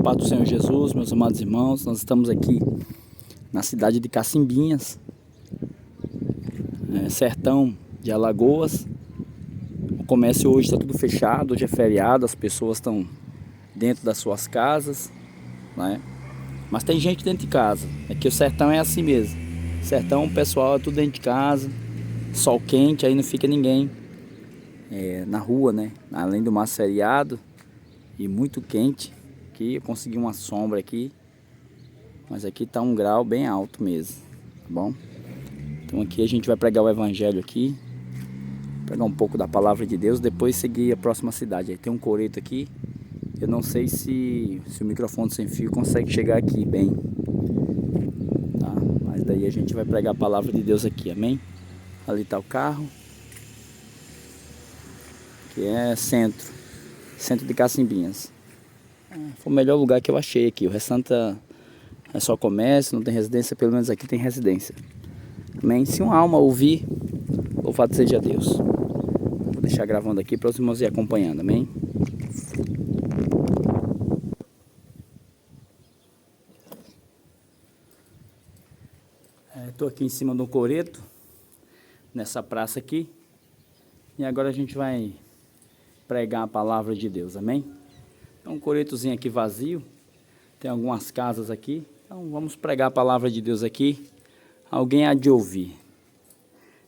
paz do Senhor Jesus, meus amados irmãos. Nós estamos aqui na cidade de Cacimbinhas, sertão de Alagoas. O comércio hoje está tudo fechado, hoje é feriado, as pessoas estão dentro das suas casas, né? Mas tem gente dentro de casa. Aqui o sertão é assim mesmo. Sertão, o pessoal é tudo dentro de casa, sol quente, aí não fica ninguém na rua, né? Além do mar feriado e muito quente. Aqui eu consegui uma sombra aqui, mas aqui tá um grau bem alto mesmo, tá bom? Então aqui a gente vai pregar o evangelho aqui, pegar um pouco da palavra de Deus, depois seguir a próxima cidade. Aí tem um coreto aqui, eu não sei se o microfone sem fio consegue chegar aqui bem, tá? Mas daí a gente vai pregar a palavra de Deus aqui, amém? Ali tá o carro, que é centro de Cacimbinhas. Foi o melhor lugar que eu achei aqui. O restante é só comércio, não tem residência. Pelo menos aqui tem residência, amém? Se uma alma ouvir, louvado seja Deus. Vou deixar gravando aqui para os irmãos ir acompanhando, amém? Estou aqui em cima do coreto, nessa praça aqui, e agora a gente vai pregar a palavra de Deus, amém? Tem um coretozinho aqui vazio, tem algumas casas aqui, então vamos pregar a palavra de Deus aqui. Alguém há de ouvir.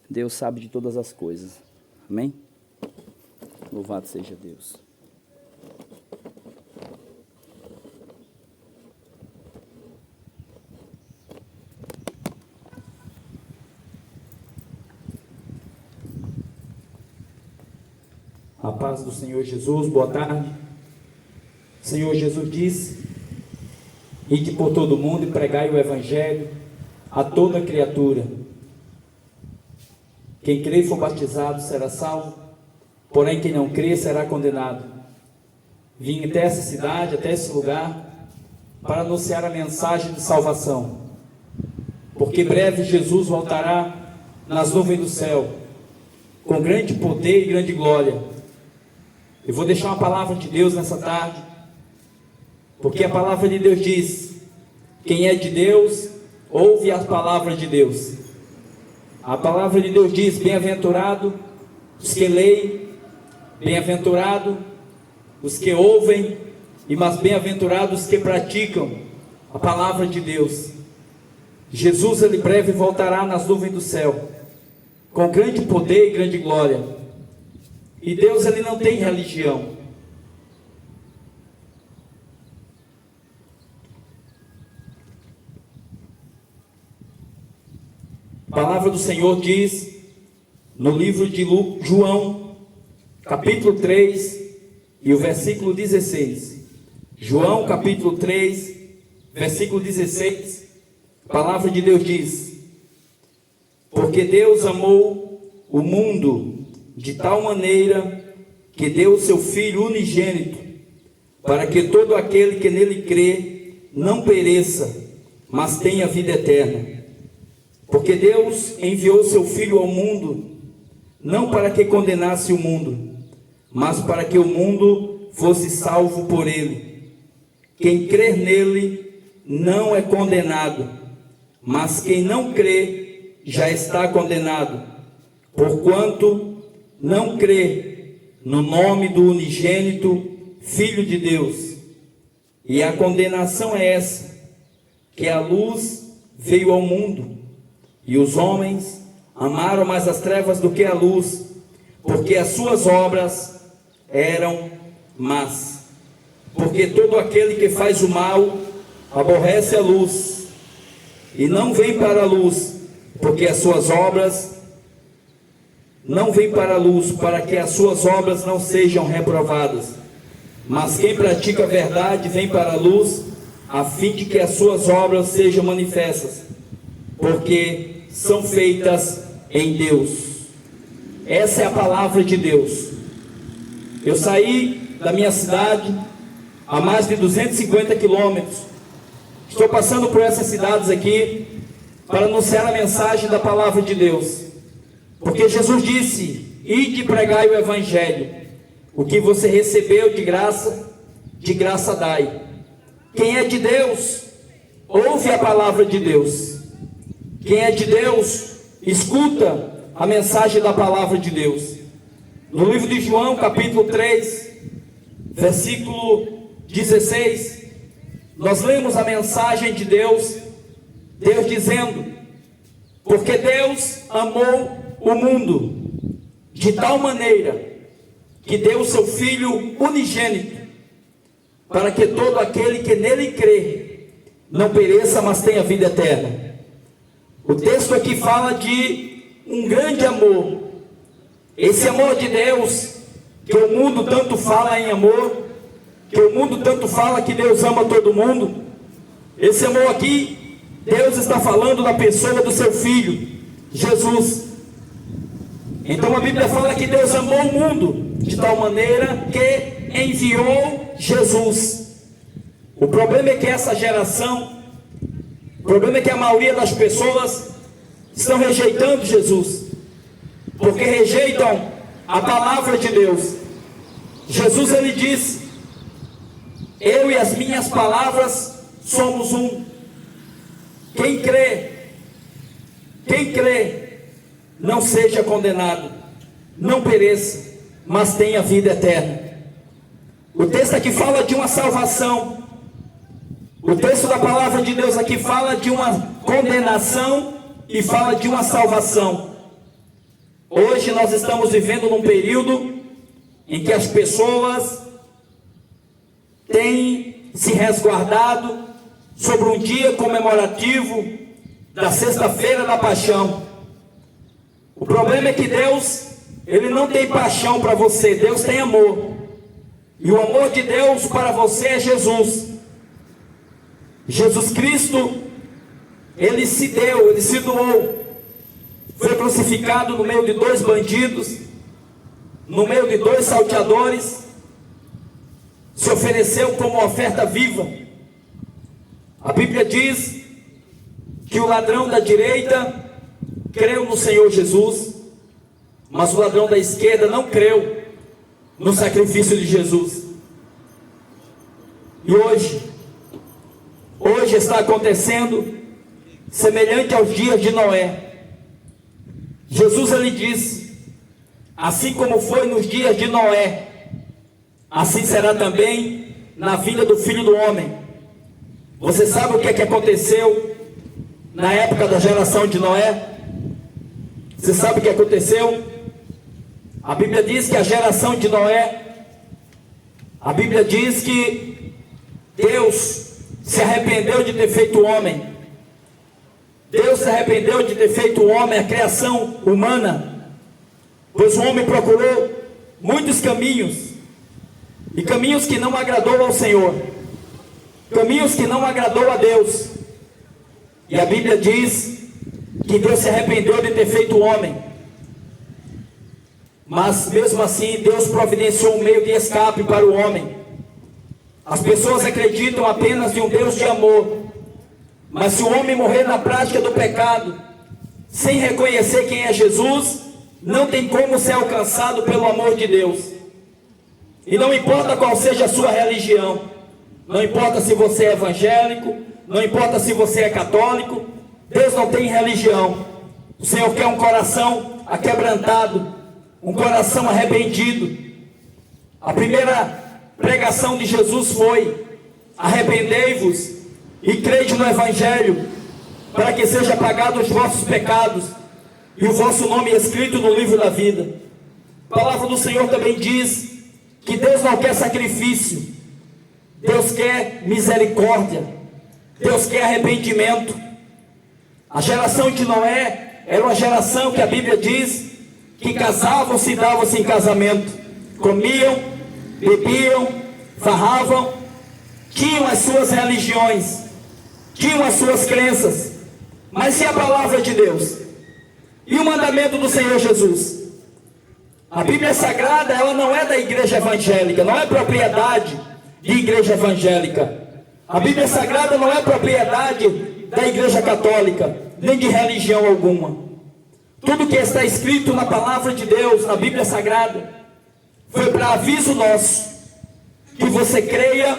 Deus sabe de todas as coisas, amém? Louvado seja Deus. A paz do Senhor Jesus, boa tarde. O Senhor Jesus disse: ide por todo mundo e pregai o evangelho a toda criatura. Quem crê e for batizado será salvo, porém quem não crê será condenado. Vim até essa cidade, até esse lugar, para anunciar a mensagem de salvação, porque breve Jesus voltará nas nuvens do céu, com grande poder e grande glória. Eu vou deixar uma palavra de Deus nessa tarde, porque a palavra de Deus diz: quem é de Deus, ouve as palavras de Deus. A palavra de Deus diz: bem-aventurado os que leem, bem-aventurado os que ouvem, e mais bem-aventurados os que praticam a palavra de Deus. Jesus, ele breve voltará nas nuvens do céu, com grande poder e grande glória. E Deus, ele não tem religião. A palavra do Senhor diz no livro de João, capítulo 3 e o versículo 16. João, capítulo 3, versículo 16. A palavra de Deus diz: porque Deus amou o mundo de tal maneira que deu o seu Filho unigênito, para que todo aquele que nele crê não pereça, mas tenha vida eterna. Porque Deus enviou o seu Filho ao mundo, não para que condenasse o mundo, mas para que o mundo fosse salvo por ele. Quem crer nele não é condenado, mas quem não crê já está condenado, porquanto não crê no nome do unigênito Filho de Deus. E a condenação é essa, que a luz veio ao mundo, e os homens amaram mais as trevas do que a luz, porque as suas obras eram más. Porque todo aquele que faz o mal aborrece a luz, e não vem para a luz, porque as suas obras não vem para a luz, para que as suas obras não sejam reprovadas. Mas quem pratica a verdade vem para a luz, a fim de que as suas obras sejam manifestas, porque são feitas em Deus. Essa é a palavra de Deus. Eu saí da minha cidade a mais de 250 quilômetros. Estou passando por essas cidades aqui para anunciar a mensagem da palavra de Deus, porque Jesus disse: ide e pregai o evangelho. O que você recebeu de graça dai. Quem é de Deus, ouve a palavra de Deus. Quem é de Deus, escuta a mensagem da palavra de Deus. No livro de João, capítulo 3, versículo 16, nós lemos a mensagem de Deus, Deus dizendo: porque Deus amou o mundo de tal maneira que deu o seu Filho unigênito, para que todo aquele que nele crê não pereça, mas tenha vida eterna. O texto aqui fala de um grande amor. Esse amor de Deus, que o mundo tanto fala em amor, que o mundo tanto fala que Deus ama todo mundo. Esse amor aqui, Deus está falando da pessoa do seu Filho, Jesus. Então a Bíblia fala que Deus amou o mundo de tal maneira que enviou Jesus. O problema é que essa geração, o problema é que a maioria das pessoas estão rejeitando Jesus, porque rejeitam a palavra de Deus. Jesus, ele disse: eu e as minhas palavras somos um. Quem crê, não seja condenado, não pereça, mas tenha vida eterna. O texto aqui fala de uma salvação. O texto da palavra de Deus aqui fala de uma condenação e fala de uma salvação. Hoje nós estamos vivendo num período em que as pessoas têm se resguardado sobre um dia comemorativo da sexta-feira da paixão. O problema é que Deus, ele não tem paixão para você, Deus tem amor. E o amor de Deus para você é Jesus. Jesus Cristo, ele se deu, ele se doou. Foi crucificado no meio de 2 bandidos, no meio de 2 salteadores. Se ofereceu como oferta viva. A Bíblia diz que o ladrão da direita creu no Senhor Jesus, mas o ladrão da esquerda não creu no sacrifício de Jesus. E hoje está acontecendo semelhante aos dias de Noé. Jesus, ele disse: assim como foi nos dias de Noé, assim será também na vinda do Filho do Homem. Você sabe o que é que aconteceu na época da geração de Noé? Você sabe o que aconteceu? A Bíblia diz que a geração de Noé, a Bíblia diz que Deus se arrependeu de ter feito o homem. Deus se arrependeu de ter feito o homem, a criação humana, pois o homem procurou muitos caminhos, e caminhos que não agradou ao Senhor, caminhos que não agradou a Deus. E a Bíblia diz que Deus se arrependeu de ter feito o homem, mas mesmo assim Deus providenciou um meio de escape para o homem. As pessoas acreditam apenas em um Deus de amor, mas se o homem morrer na prática do pecado, sem reconhecer quem é Jesus, não tem como ser alcançado pelo amor de Deus. E não importa qual seja a sua religião, não importa se você é evangélico, não importa se você é católico, Deus não tem religião. O Senhor quer um coração aquebrantado, um coração arrependido. A primeira pregação de Jesus foi: arrependei-vos e crede no Evangelho, para que seja apagado os vossos pecados e o vosso nome escrito no livro da vida. A palavra do Senhor também diz que Deus não quer sacrifício, Deus quer misericórdia, Deus quer arrependimento. A geração de Noé era uma geração que a Bíblia diz que casavam-se e davam-se em casamento, comiam, bebiam, farravam, tinham as suas religiões, tinham as suas crenças, mas e a palavra de Deus? E o mandamento do Senhor Jesus? A Bíblia Sagrada, ela não é da igreja evangélica, não é propriedade de igreja evangélica. A Bíblia Sagrada não é propriedade da igreja católica, nem de religião alguma. Tudo que está escrito na palavra de Deus, na Bíblia Sagrada, foi para aviso nosso, que você creia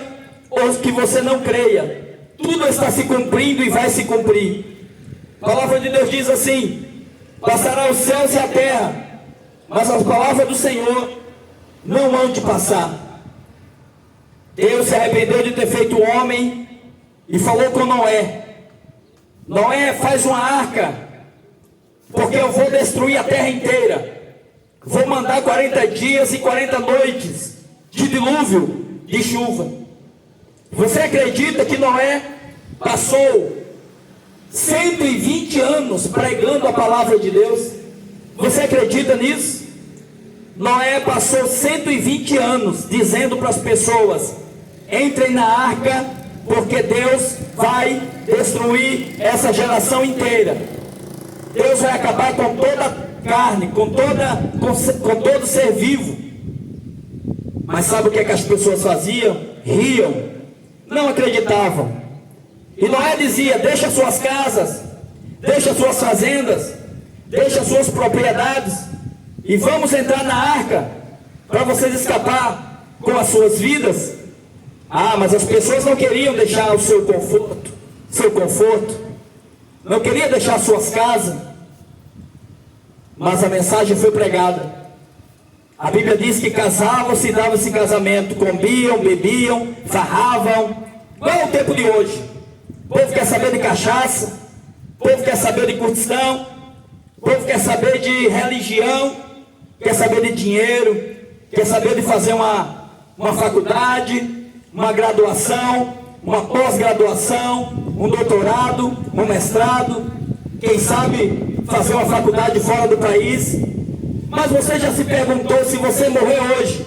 ou que você não creia, tudo está se cumprindo e vai se cumprir. A palavra de Deus diz assim: passará os céus e a terra, mas as palavras do Senhor não hão de passar. Deus se arrependeu de ter feito o homem e falou com Noé: Noé, faz uma arca, porque eu vou destruir a terra inteira. Vou mandar 40 dias e 40 noites de dilúvio, de chuva. Você acredita que Noé passou 120 anos pregando a palavra de Deus? Você acredita nisso? Noé passou 120 anos dizendo para as pessoas: entrem na arca, porque Deus vai destruir essa geração inteira. Deus vai acabar com toda a carne, com todo ser vivo. Mas sabe o que as pessoas faziam? Riam, não acreditavam. E Noé dizia: deixa suas casas, deixa suas fazendas, deixa suas propriedades, e vamos entrar na arca, para vocês escapar com as suas vidas. Ah, mas as pessoas não queriam deixar o seu conforto, não queriam deixar suas casas. Mas a mensagem foi pregada. A Bíblia diz que casavam-se e davam-se casamento, comiam, bebiam, farravam, igual o tempo de hoje. O povo quer saber de cachaça, o povo quer saber de curtição, o povo quer saber de religião, quer saber de dinheiro, quer saber de fazer uma faculdade, uma graduação, uma pós-graduação, um doutorado, um mestrado, quem sabe fazer uma faculdade fora do país. Mas você já se perguntou, se você morrer hoje,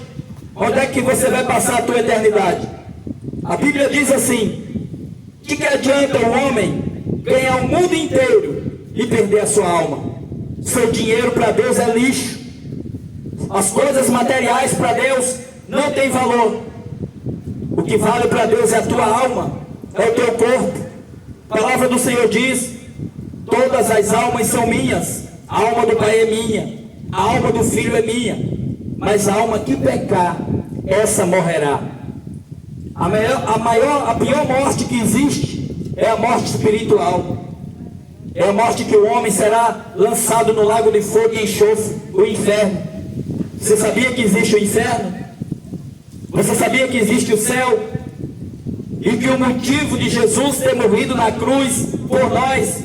onde é que você vai passar a tua eternidade? A Bíblia diz assim: de que adianta o homem ganhar o mundo inteiro e perder a sua alma? Seu dinheiro para Deus é lixo. As coisas materiais para Deus não tem valor. O que vale para Deus é a tua alma, é o teu corpo. A palavra do Senhor diz: todas as almas são minhas. A alma do Pai é minha, a alma do Filho é minha, mas a alma que pecar, essa morrerá. A pior morte que existe é a morte espiritual. É a morte que o homem será lançado no lago de fogo e enxofre, o inferno. Você sabia que existe o inferno? Você sabia que existe o céu? E que o motivo de Jesus ter morrido na cruz por nós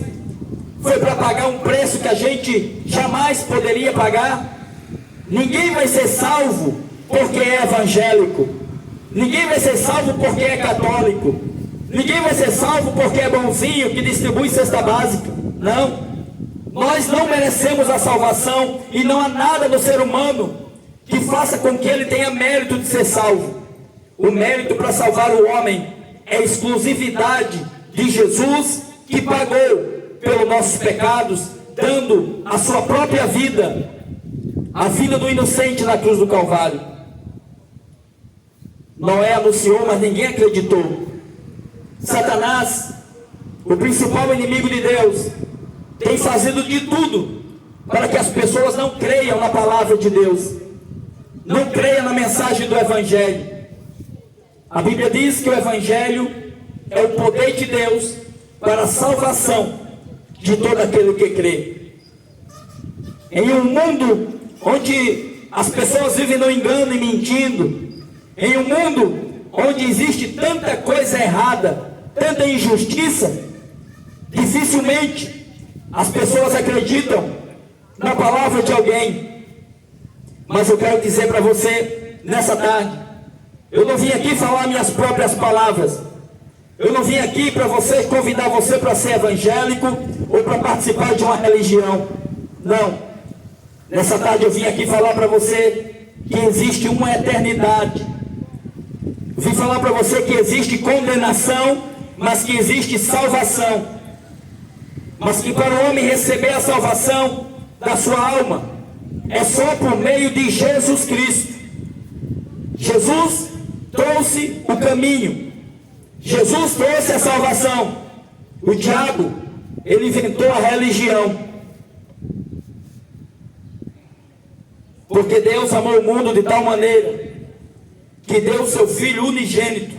foi para pagar um preço que a gente jamais poderia pagar? Ninguém vai ser salvo porque é evangélico. Ninguém vai ser salvo porque é católico. Ninguém vai ser salvo porque é bonzinho, que distribui cesta básica. Não. Nós não merecemos a salvação, e não há nada no ser humano que faça com que ele tenha mérito de ser salvo. O mérito para salvar o homem é exclusividade de Jesus, que pagou pelos nossos pecados, dando a sua própria vida, a vida do inocente na cruz do Calvário. Noé anunciou, mas ninguém acreditou. Satanás, o principal inimigo de Deus, tem fazido de tudo para que as pessoas não creiam na palavra de Deus, não creiam na mensagem do Evangelho. A Bíblia diz que o Evangelho é o poder de Deus para a salvação de todo aquele que crê. Em um mundo onde as pessoas vivem no engano e mentindo, em um mundo onde existe tanta coisa errada, tanta injustiça, dificilmente as pessoas acreditam na palavra de alguém. Mas eu quero dizer para você nessa tarde, eu não vim aqui falar minhas próprias palavras. Eu não vim aqui para convidar você para ser evangélico ou para participar de uma religião. Não. Nessa tarde eu vim aqui falar para você que existe uma eternidade. Eu vim falar para você que existe condenação, mas que existe salvação. Mas que para o homem receber a salvação da sua alma, é só por meio de Jesus Cristo. Jesus trouxe o caminho. Jesus trouxe a salvação. O diabo, ele inventou a religião. Porque Deus amou o mundo de tal maneira que deu o seu Filho unigênito,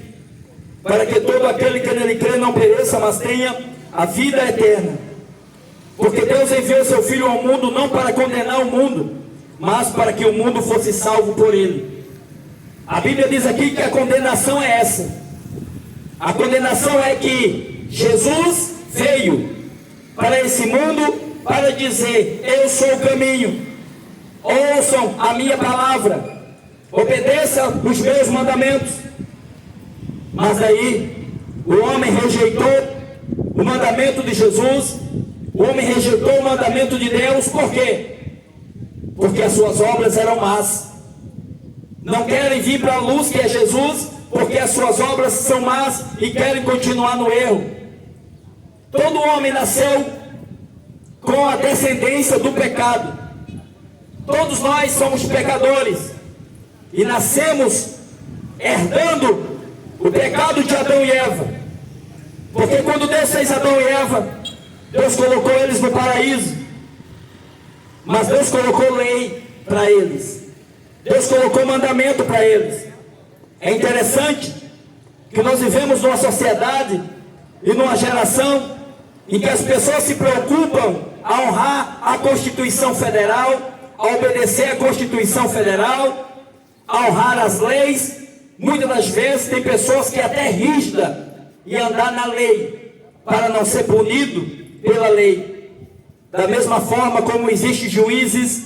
para que todo aquele que nele crê não pereça, mas tenha a vida eterna. Porque Deus enviou seu Filho ao mundo não para condenar o mundo, mas para que o mundo fosse salvo por ele. A Bíblia diz aqui que a condenação é essa. A condenação é que Jesus veio para esse mundo para dizer: eu sou o caminho, ouçam a minha palavra, obedeçam os meus mandamentos. Mas daí o homem rejeitou o mandamento de Jesus, o homem rejeitou o mandamento de Deus. Por quê? Porque as suas obras eram más. Não querem vir para a luz, que é Jesus, porque as suas obras são más e querem continuar no erro. Todo homem nasceu com a descendência do pecado. Todos nós somos pecadores e nascemos herdando o pecado de Adão e Eva. Porque quando Deus fez Adão e Eva, Deus colocou eles no paraíso, mas Deus colocou lei para eles, Deus colocou mandamento para eles. É interessante que nós vivemos numa sociedade e numa geração em que as pessoas se preocupam a honrar a Constituição Federal, a obedecer a Constituição Federal, a honrar as leis. Muitas das vezes tem pessoas que até rígida em andar na lei, para não ser punido pela lei. Da mesma forma como existem juízes,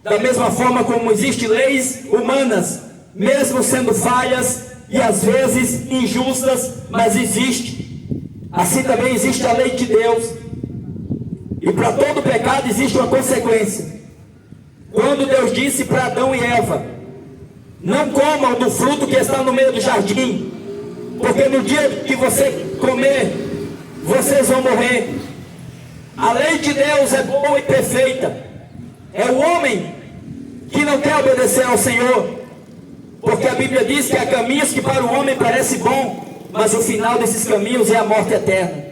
da mesma forma como existem leis humanas, mesmo sendo falhas e às vezes injustas, mas existe. Assim também existe a lei de Deus. E para todo pecado existe uma consequência. Quando Deus disse para Adão e Eva: não comam do fruto que está no meio do jardim, porque no dia que você comer, vocês vão morrer. A lei de Deus é boa e perfeita. É o homem que não quer obedecer ao Senhor, porque a Bíblia diz que há caminhos que para o homem parece bom, mas o final desses caminhos é a morte eterna.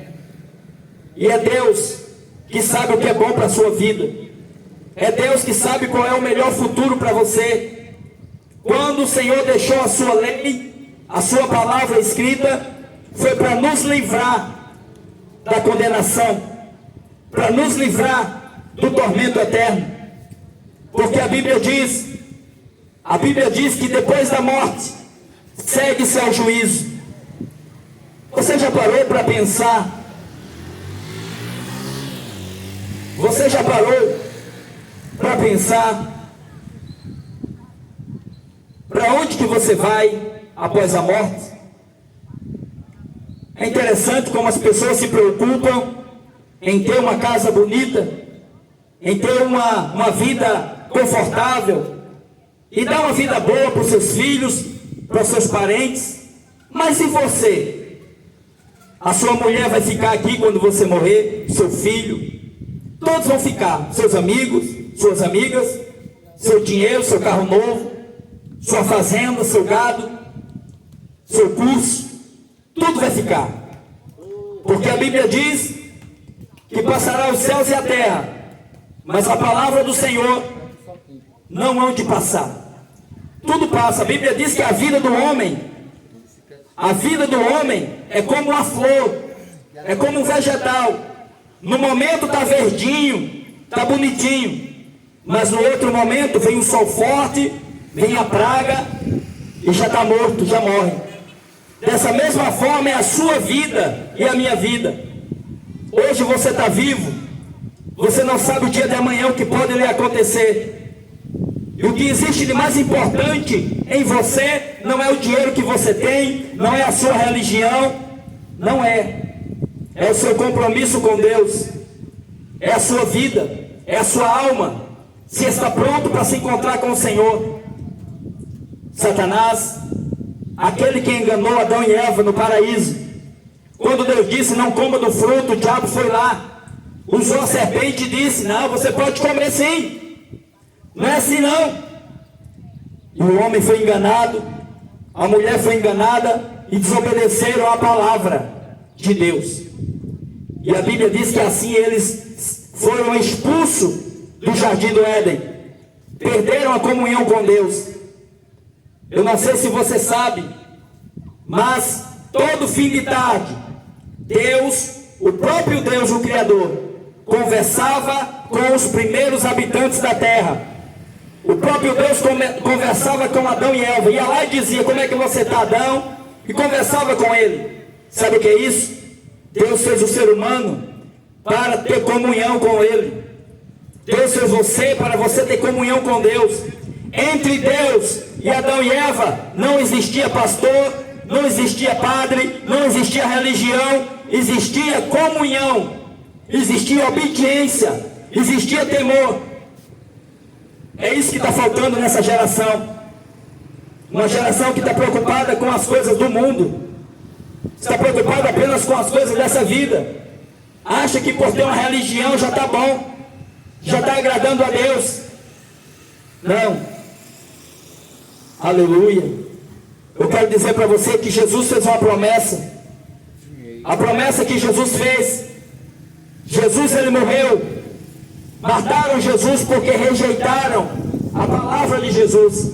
E é Deus que sabe o que é bom para a sua vida. É Deus que sabe qual é o melhor futuro para você. Quando o Senhor deixou a sua lei, a sua palavra escrita, foi para nos livrar da condenação, para nos livrar do tormento eterno. Porque a Bíblia diz que depois da morte segue-se ao juízo. Você já parou para pensar? Você já parou para pensar para onde que você vai após a morte? É interessante como as pessoas se preocupam em ter uma casa bonita, em ter uma vida confortável e dar uma vida boa para os seus filhos, para os seus parentes. Mas e você? A sua mulher vai ficar aqui quando você morrer, seu filho, todos vão ficar, seus amigos, suas amigas, seu dinheiro, seu carro novo, sua fazenda, seu gado, seu curso, tudo vai ficar. Porque a Bíblia diz que passará os céus e a terra, mas a palavra do Senhor não hão de passar. Tudo passa. A Bíblia diz que a vida do homem é como uma flor, é como um vegetal. No momento está verdinho, está bonitinho, mas no outro momento vem o sol forte, vem a praga e já está morto, já morre. Dessa mesma forma é a sua vida e a minha vida. Hoje você está vivo, você não sabe o dia de amanhã, o que pode lhe acontecer. E o que existe de mais importante em você não é o dinheiro que você tem, não é a sua religião, não é. É o seu compromisso com Deus, é a sua vida, é a sua alma, se está pronto para se encontrar com o Senhor. Satanás, aquele que enganou Adão e Eva no paraíso, quando Deus disse não coma do fruto, o diabo foi lá, usou a serpente e disse: não, você pode comer sim, não é assim não. E o homem foi enganado, a mulher foi enganada e desobedeceram a palavra de Deus. E a Bíblia diz que assim eles foram expulsos do jardim do Éden, perderam a comunhão com Deus. Eu não sei se você sabe, mas todo fim de tarde, Deus, o próprio Deus, o Criador, conversava com os primeiros habitantes da terra. O próprio Deus conversava com Adão e Eva. Ia lá e dizia: como é que você está, Adão? E conversava com ele. Sabe o que é isso? Deus fez o ser humano para ter comunhão com ele. Deus fez você para você ter comunhão com Deus. Entre Deus e Adão e Eva não existia pastor, não existia padre, não existia religião, existia comunhão, existia obediência, existia temor. É isso que está faltando nessa geração. Uma geração que está preocupada com as coisas do mundo, está preocupada apenas com as coisas dessa vida. Acha que por ter uma religião já está bom, já está agradando a Deus. Não. Aleluia. Eu quero dizer para você que Jesus fez uma promessa. A promessa que Jesus fez. Jesus, ele morreu. Mataram Jesus porque rejeitaram a palavra de Jesus.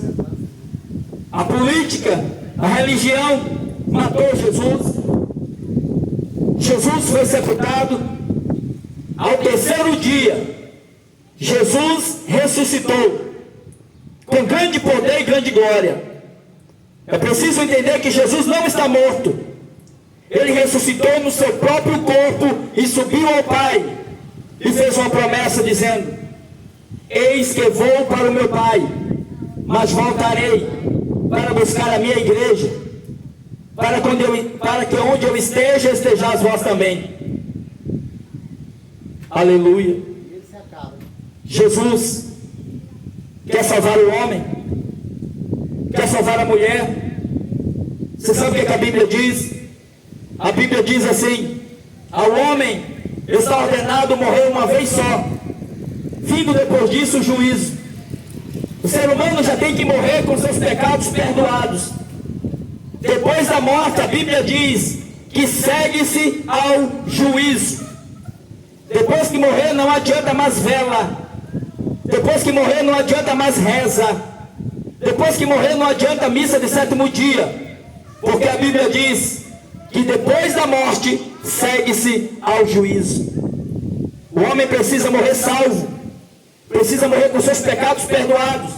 A política, a religião matou Jesus. Jesus foi sepultado. Ao terceiro dia, Jesus ressuscitou com grande poder e grande glória. É preciso entender que Jesus não está morto. Ele ressuscitou no seu próprio corpo e subiu ao Pai e fez uma promessa dizendo: eis que vou para o meu Pai, mas voltarei para buscar a minha igreja, para que onde eu esteja, estejais vós também. Aleluia. Jesus quer salvar o homem, quer salvar a mulher. Você sabe o que a Bíblia diz? A Bíblia diz assim: ao homem está ordenado morrer uma vez só, vindo depois disso o juízo. O ser humano já tem que morrer com seus pecados perdoados. Depois da morte, a Bíblia diz que segue-se ao juízo. Depois que morrer não adianta mais vela. Depois que morrer não adianta mais reza. Depois que morrer não adianta missa de sétimo dia. Porque a Bíblia diz que depois da morte segue-se ao juízo. O homem precisa morrer salvo, precisa morrer com seus pecados perdoados.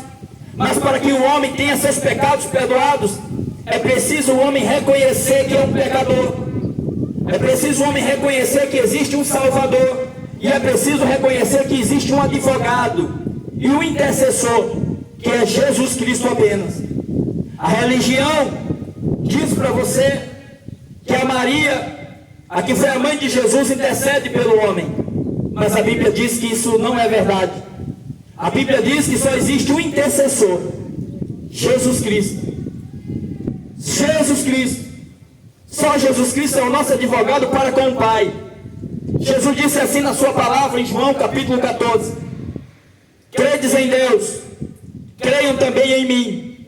Mas para que o homem tenha seus pecados perdoados, é preciso o homem reconhecer que é um pecador. É preciso o homem reconhecer que existe um Salvador. E é preciso reconhecer que existe um advogado e um intercessor, que é Jesus Cristo apenas. A religião diz para você que a Maria, a que foi a mãe de Jesus, intercede pelo homem. Mas a Bíblia diz que isso não é verdade. A Bíblia diz que só existe um intercessor: Jesus Cristo. Jesus Cristo. Só Jesus Cristo é o nosso advogado para com o Pai. Jesus disse assim na sua palavra em João capítulo 14: credes em Deus, creiam também em mim.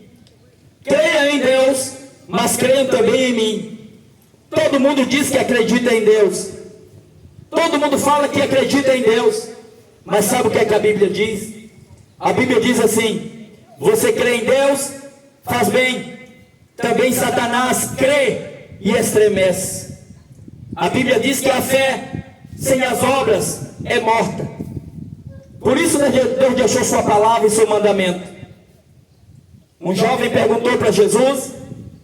Creia em Deus, mas creiam também em mim. Todo mundo diz que acredita em Deus. Todo mundo fala que acredita em Deus. Mas sabe o que é que a Bíblia diz? A Bíblia diz assim: você crê em Deus, faz bem. Também Satanás crê e estremece. A Bíblia diz que a fé sem as obras é morta. Por isso Deus deixou sua palavra e seu mandamento. Um jovem perguntou para Jesus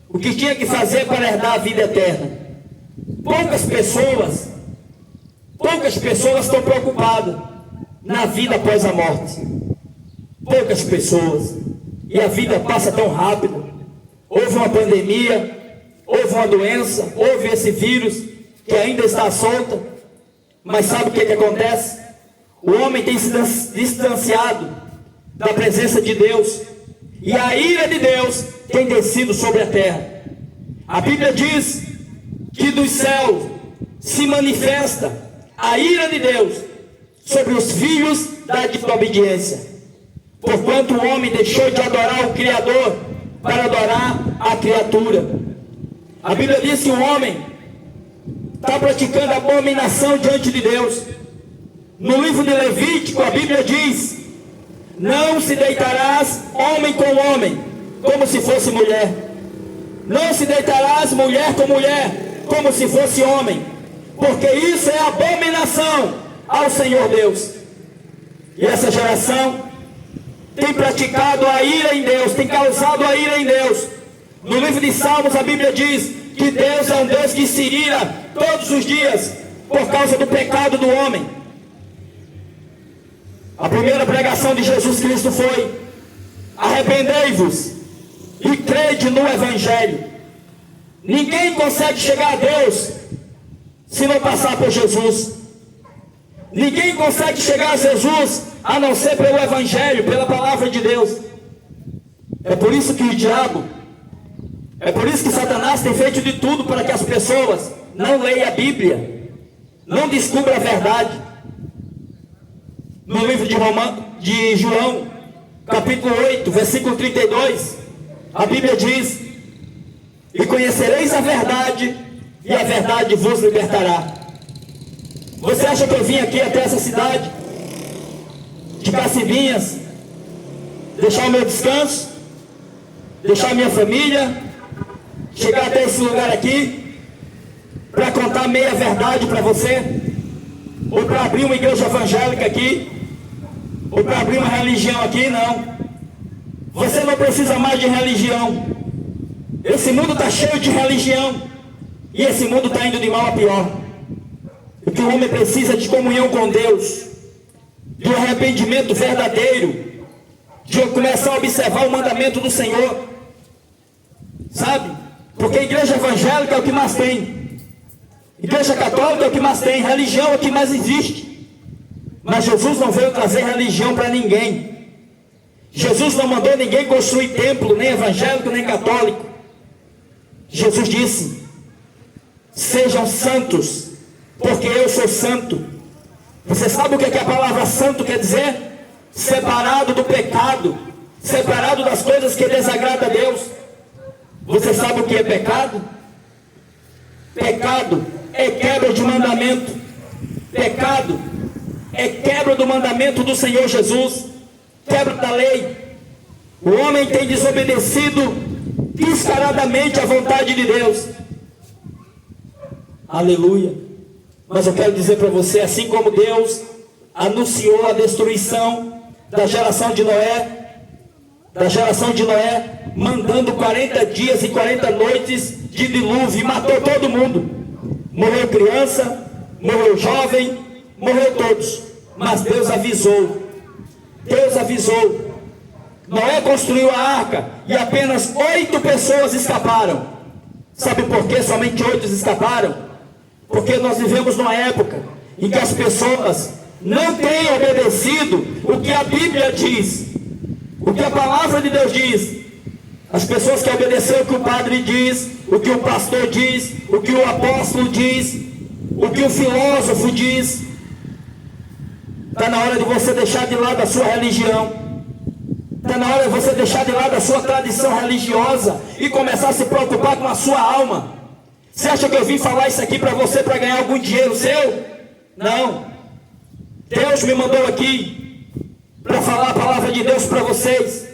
o que tinha que fazer para herdar a vida eterna. Poucas pessoas estão preocupadas na vida após a morte. Poucas pessoas. E a vida passa tão rápido. Houve uma pandemia, houve uma doença, houve esse vírus que ainda está solta. Mas sabe o que acontece? O homem tem se distanciado da presença de Deus, e a ira de Deus tem descido sobre a terra. A Bíblia diz que dos céus se manifesta a ira de Deus sobre os filhos da desobediência, porquanto o homem deixou de adorar o Criador para adorar a criatura. A Bíblia diz que o homem está praticando abominação diante de Deus. No livro de Levítico, a Bíblia diz: não se deitarás homem com homem, como se fosse mulher. Não se deitarás mulher com mulher, como se fosse homem, porque isso é abominação ao Senhor Deus. E essa geração tem praticado a ira em Deus, tem causado a ira em Deus. No livro de Salmos a Bíblia diz que Deus é um Deus que se ira todos os dias por causa do pecado do homem. A primeira pregação de Jesus Cristo foi: arrependei-vos e crede no Evangelho. Ninguém consegue chegar a Deus se não passar por Jesus. Ninguém consegue chegar a Jesus a não ser pelo Evangelho, pela palavra de Deus. É por isso que o diabo, é por isso que Satanás tem feito de tudo para que as pessoas não leiam a Bíblia, não descubram a verdade. No livro de João, capítulo 8, versículo 32, a Bíblia diz: e conhecereis a verdade, e a verdade vos libertará. Você acha que eu vim aqui até essa cidade de Cacimbinhas, deixar o meu descanso, deixar a minha família, chegar até esse lugar aqui para contar meia verdade para você, ou para abrir uma igreja evangélica aqui, ou para abrir uma religião aqui? Não. Você não precisa mais de religião. Esse mundo está cheio de religião, e esse mundo está indo de mal a pior. O que o homem precisa é de comunhão com Deus, de um arrependimento verdadeiro, de começar a observar o mandamento do Senhor, sabe? Porque a igreja evangélica é o que mais tem, igreja católica é o que mais tem, religião é o que mais existe. Mas Jesus não veio trazer religião para ninguém. Jesus não mandou ninguém construir templo, nem evangélico, nem católico. Jesus disse: sejam santos, porque eu sou santo. Você sabe o que a palavra santo quer dizer? Separado do pecado, separado das coisas que desagradam a Deus. Você sabe o que é pecado? Pecado é quebra de mandamento. Pecado é quebra do mandamento do Senhor Jesus, quebra da lei. O homem tem desobedecido descaradamente à vontade de Deus. Aleluia. Mas eu quero dizer para você, assim como Deus anunciou a destruição da geração de Noé, mandando 40 dias e 40 noites de dilúvio, e matou todo mundo. Morreu criança, morreu jovem, morreu todos. Mas Deus avisou. Noé construiu a arca e apenas 8 pessoas escaparam. Sabe por que somente 8 escaparam? Porque nós vivemos numa época em que as pessoas não têm obedecido o que a Bíblia diz, o que a palavra de Deus diz. As pessoas que obedeceram o que o padre diz, o que o pastor diz, o que o apóstolo diz, o que o filósofo diz. Está na hora de você deixar de lado a sua religião. Está na hora de você deixar de lado a sua tradição religiosa e começar a se preocupar com a sua alma. Você acha que eu vim falar isso aqui para você para ganhar algum dinheiro seu? Não. Deus me mandou aqui para falar a palavra de Deus para vocês,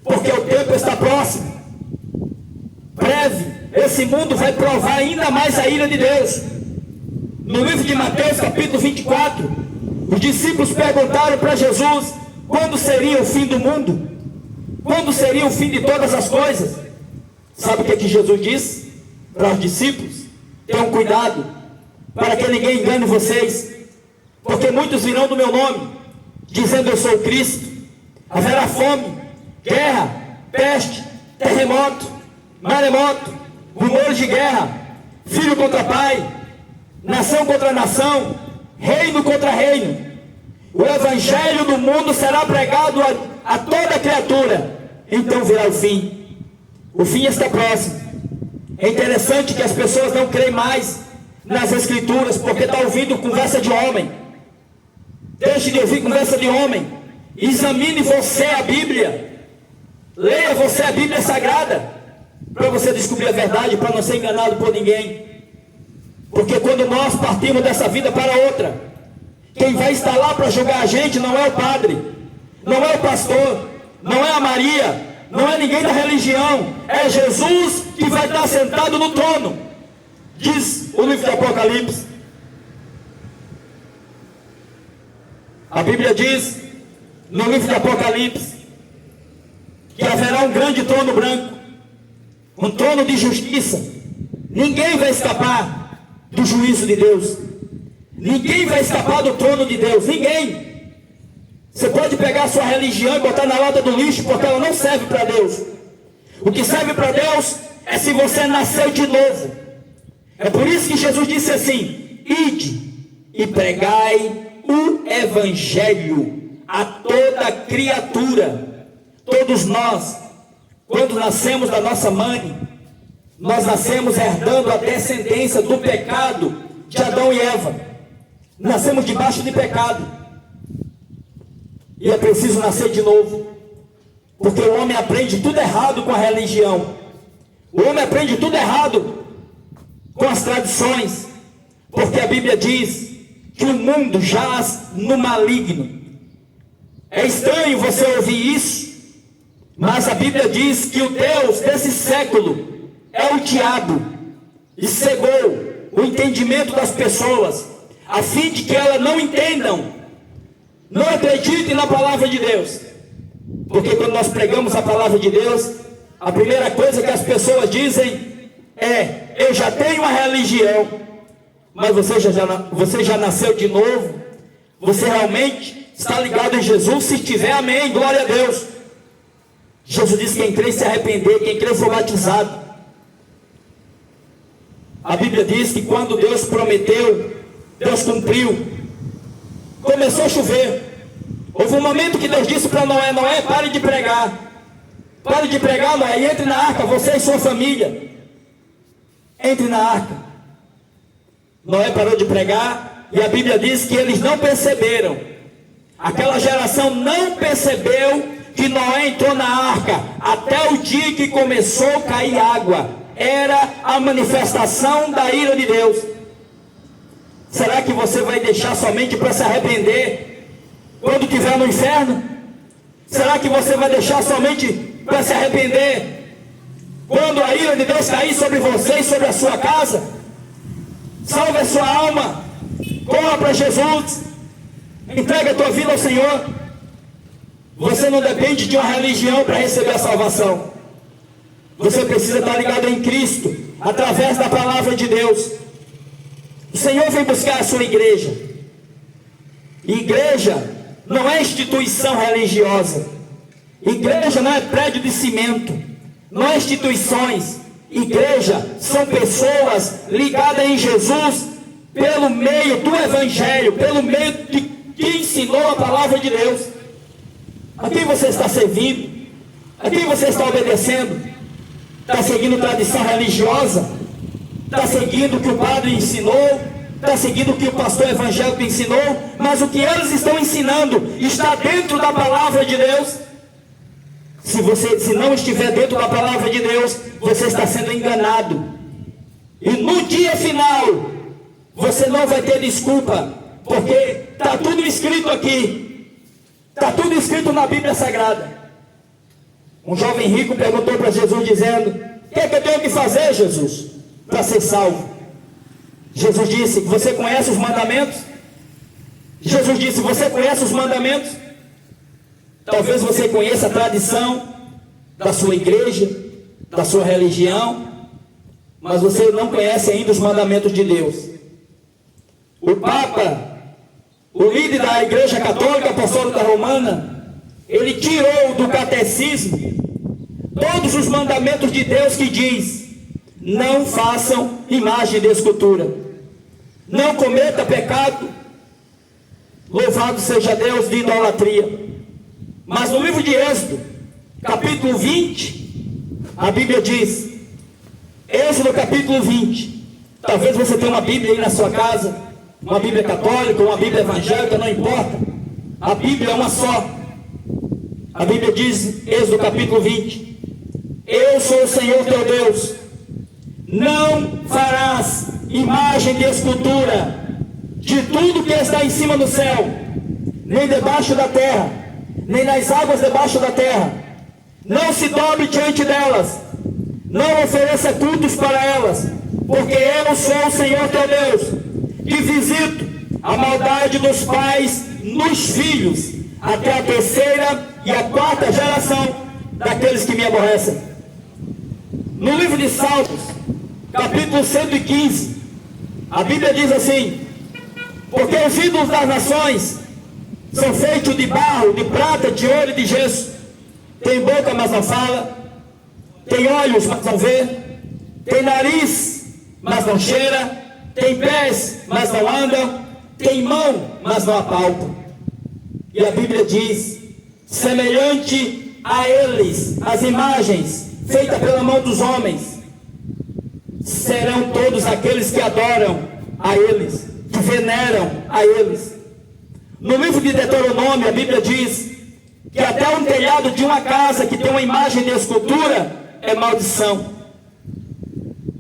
porque o tempo está próximo. Breve, esse mundo vai provar ainda mais a ira de Deus. No livro de Mateus, capítulo 24, os discípulos perguntaram para Jesus quando seria o fim do mundo, quando seria o fim de todas as coisas. Sabe o que Jesus disse para os discípulos? Tenham cuidado para que ninguém engane vocês, porque muitos virão do meu nome dizendo: eu sou o Cristo. Haverá fome, guerra, peste, terremoto, maremoto, rumores de guerra, filho contra pai, nação contra nação, reino contra reino. O evangelho do mundo será pregado a toda criatura. Então virá o fim. O fim está próximo. É interessante que as pessoas não creem mais nas escrituras, porque está ouvindo conversa de homem. Deixe de ouvir conversa de homem. Examine você a Bíblia. Leia você a Bíblia Sagrada, para você descobrir a verdade, para não ser enganado por ninguém. Porque quando nós partimos dessa vida para outra, quem vai estar lá para julgar a gente não é o padre, não é o pastor, não é a Maria, não é ninguém da religião, é Jesus que vai estar sentado no trono, diz o livro de Apocalipse. A Bíblia diz no livro de Apocalipse que haverá um grande trono branco, um trono de justiça. Ninguém vai escapar do juízo de Deus, ninguém vai escapar do trono de Deus, ninguém. Você pode pegar a sua religião e botar na lata do lixo, porque ela não serve para Deus. O que serve para Deus é se você nasceu de novo. É por isso que Jesus disse assim: ide e pregai o evangelho a toda criatura. Todos nós, quando nascemos da nossa mãe, nós nascemos herdando a descendência do pecado de Adão e Eva. Nascemos debaixo de pecado. E é preciso nascer de novo, porque o homem aprende tudo errado com a religião, o homem aprende tudo errado com as tradições, porque a Bíblia diz que o mundo jaz no maligno. É estranho você ouvir isso, mas a Bíblia diz que o Deus desse século é o diabo, e cegou o entendimento das pessoas, a fim de que elas não entendam, não acreditem na palavra de Deus. Porque quando nós pregamos a palavra de Deus, a primeira coisa que as pessoas dizem é: eu já tenho uma religião. Mas você já nasceu de novo? Você realmente está ligado em Jesus? Se tiver, amém, glória a Deus. Jesus disse: quem crê se arrepender, quem crê for batizado. A Bíblia diz que quando Deus prometeu, Deus cumpriu. Começou a chover. Houve um momento que Deus disse para Noé: Noé, pare de pregar. Pare de pregar, Noé, e entre na arca, você e sua família. Entre na arca. Noé parou de pregar, e a Bíblia diz que eles não perceberam. Aquela geração não percebeu que Noé entrou na arca, até o dia que começou a cair água. Era a manifestação da ira de Deus. Será que você vai deixar somente para se arrepender quando estiver no inferno? Será que você vai deixar somente para se arrepender quando a ira de Deus cair sobre você e sobre a sua casa? Salve a sua alma, corra para Jesus, entrega a tua vida ao Senhor. Você não depende de uma religião para receber a salvação. Você precisa estar ligado em Cristo, através da palavra de Deus. O Senhor vem buscar a sua igreja. Igreja não é instituição religiosa. Igreja não é prédio de cimento. Não é instituições. Igreja são pessoas ligadas em Jesus pelo meio do Evangelho, pelo meio de que ensinou a palavra de Deus. A quem você está servindo? A quem você está obedecendo? Está seguindo tradição religiosa? Está seguindo o que o padre ensinou, está seguindo o que o pastor evangélico ensinou, mas o que eles estão ensinando está dentro da palavra de Deus. Se não estiver dentro da palavra de Deus, você está sendo enganado. E no dia final, você não vai ter desculpa, porque está tudo escrito aqui, está tudo escrito na Bíblia Sagrada. Um jovem rico perguntou para Jesus dizendo: o que é que eu tenho que fazer, Jesus, para ser salvo? Jesus disse: você conhece os mandamentos? Jesus disse: você conhece os mandamentos? Talvez você conheça a tradição da sua igreja, da sua religião, mas você não conhece ainda os mandamentos de Deus. O Papa, o líder da Igreja Católica Apostólica Romana, ele tirou do catecismo todos os mandamentos de Deus que diz: não façam imagem de escultura, não cometa pecado, louvado seja Deus, de idolatria. Mas no livro de Êxodo, capítulo 20, a Bíblia diz, Êxodo capítulo 20, talvez você tenha uma Bíblia aí na sua casa, uma Bíblia católica, uma Bíblia evangélica, não importa, a Bíblia é uma só. A Bíblia diz, Êxodo capítulo 20, eu sou o Senhor teu Deus, não farás imagem de escultura de tudo que está em cima do céu, nem debaixo da terra, nem nas águas debaixo da terra, Não se dobre diante delas, não ofereça cultos para elas, porque eu sou o Senhor teu Deus, que visito a maldade dos pais nos filhos, até a terceira e a quarta geração daqueles que me aborrecem. No livro de Salmos, capítulo 115, a Bíblia diz assim: porque os ídolos das nações são feitos de barro, de prata, de ouro e de gesso. Tem boca, mas não fala. Tem olhos, mas não vê. Tem nariz, mas não cheira. Tem pés, mas não andam. Tem mão, mas não apalpam. E a Bíblia diz: semelhante a eles, as imagens feitas pela mão dos homens, serão todos aqueles que adoram a eles, que veneram a eles. No livro de Deuteronômio, a Bíblia diz que até um telhado de uma casa que tem uma imagem de escultura é maldição.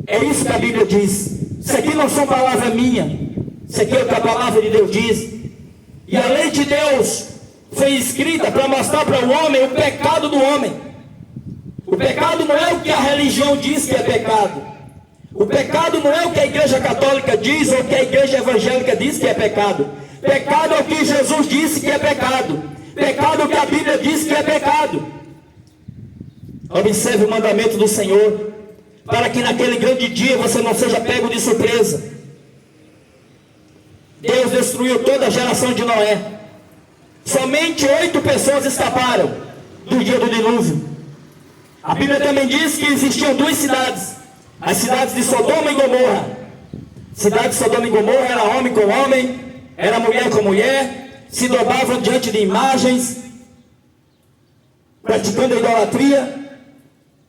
É isso que a Bíblia diz. Isso aqui não são palavras minhas, isso aqui é o que a palavra de Deus diz. E a lei de Deus foi escrita para mostrar para o homem o pecado do homem. O pecado não é o que a religião diz que é pecado. O pecado não é o que a igreja católica diz ou o que a igreja evangélica diz que é pecado. Pecado é o que Jesus disse que é pecado. Pecado é o que a Bíblia diz que é pecado. Observe o mandamento do Senhor, para que naquele grande dia você não seja pego de surpresa. Deus destruiu toda a geração de Noé. Somente 8 pessoas escaparam do dia do dilúvio. A Bíblia também diz que existiam 2 cidades, as cidades de Sodoma e Gomorra. Cidade de Sodoma e Gomorra era homem com homem, era mulher com mulher, se dobravam diante de imagens, praticando a idolatria.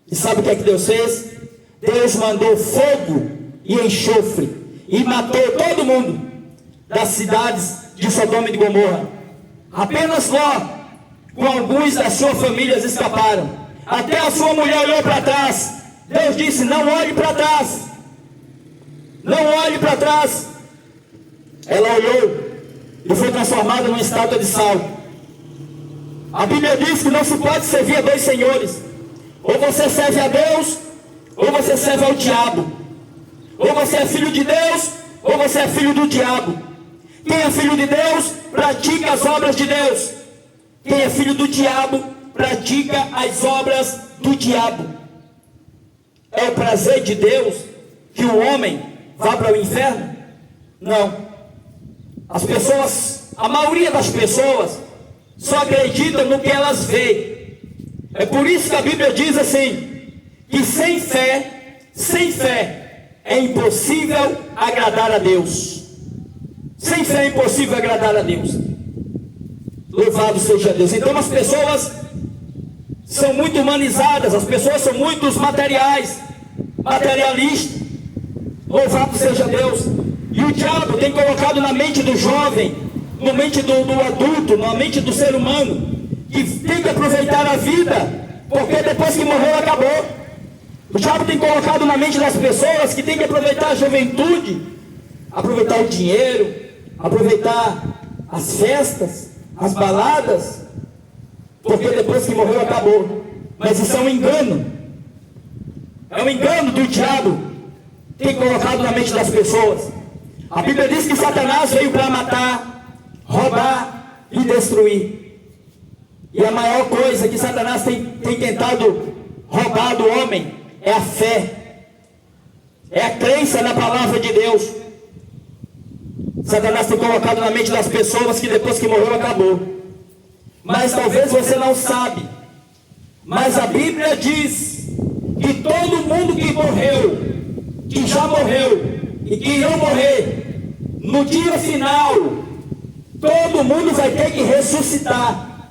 E sabe o que é que Deus fez? Deus mandou fogo e enxofre e matou todo mundo das cidades de Sodoma e de Gomorra. Apenas Ló, com alguns das suas famílias, escaparam. Até a sua mulher olhou para trás. Deus disse: não olhe para trás, não olhe para trás. Ela olhou e foi transformada numa estátua de sal. A Bíblia diz que não se pode servir a 2 senhores. Ou você serve a Deus, ou você serve ao diabo. Ou você é filho de Deus, ou você é filho do diabo. Quem é filho de Deus, pratica as obras de Deus. Quem é filho do diabo, pratica as obras do diabo. É o prazer de Deus que o homem vá para o inferno? Não. As pessoas, a maioria das pessoas, só acreditam no que elas veem. É por isso que a Bíblia diz assim, que sem fé é impossível agradar a Deus. Sem fé é impossível agradar a Deus. Louvado seja Deus. Então as pessoas são muito humanizadas, as pessoas são muito materiais, materialistas. Louvado seja Deus. E o diabo tem colocado na mente do jovem, na mente do adulto, na mente do ser humano, que tem que aproveitar a vida, porque depois que morreu acabou. O diabo tem colocado na mente das pessoas que tem que aproveitar a juventude, aproveitar o dinheiro, aproveitar as festas, as baladas, porque depois que morreu acabou. Mas isso é um engano. É um engano do diabo, tem colocado na mente das pessoas. A Bíblia diz que Satanás veio para matar, roubar e destruir. E a maior coisa que Satanás tem tentado roubar do homem é a fé, é a crença na palavra de Deus. Satanás tem colocado na mente das pessoas que depois que morreu acabou. Mas talvez você não sabe, mas a Bíblia diz que todo mundo que morreu, que já morreu e que irão morrer, no dia final, todo mundo vai ter que ressuscitar.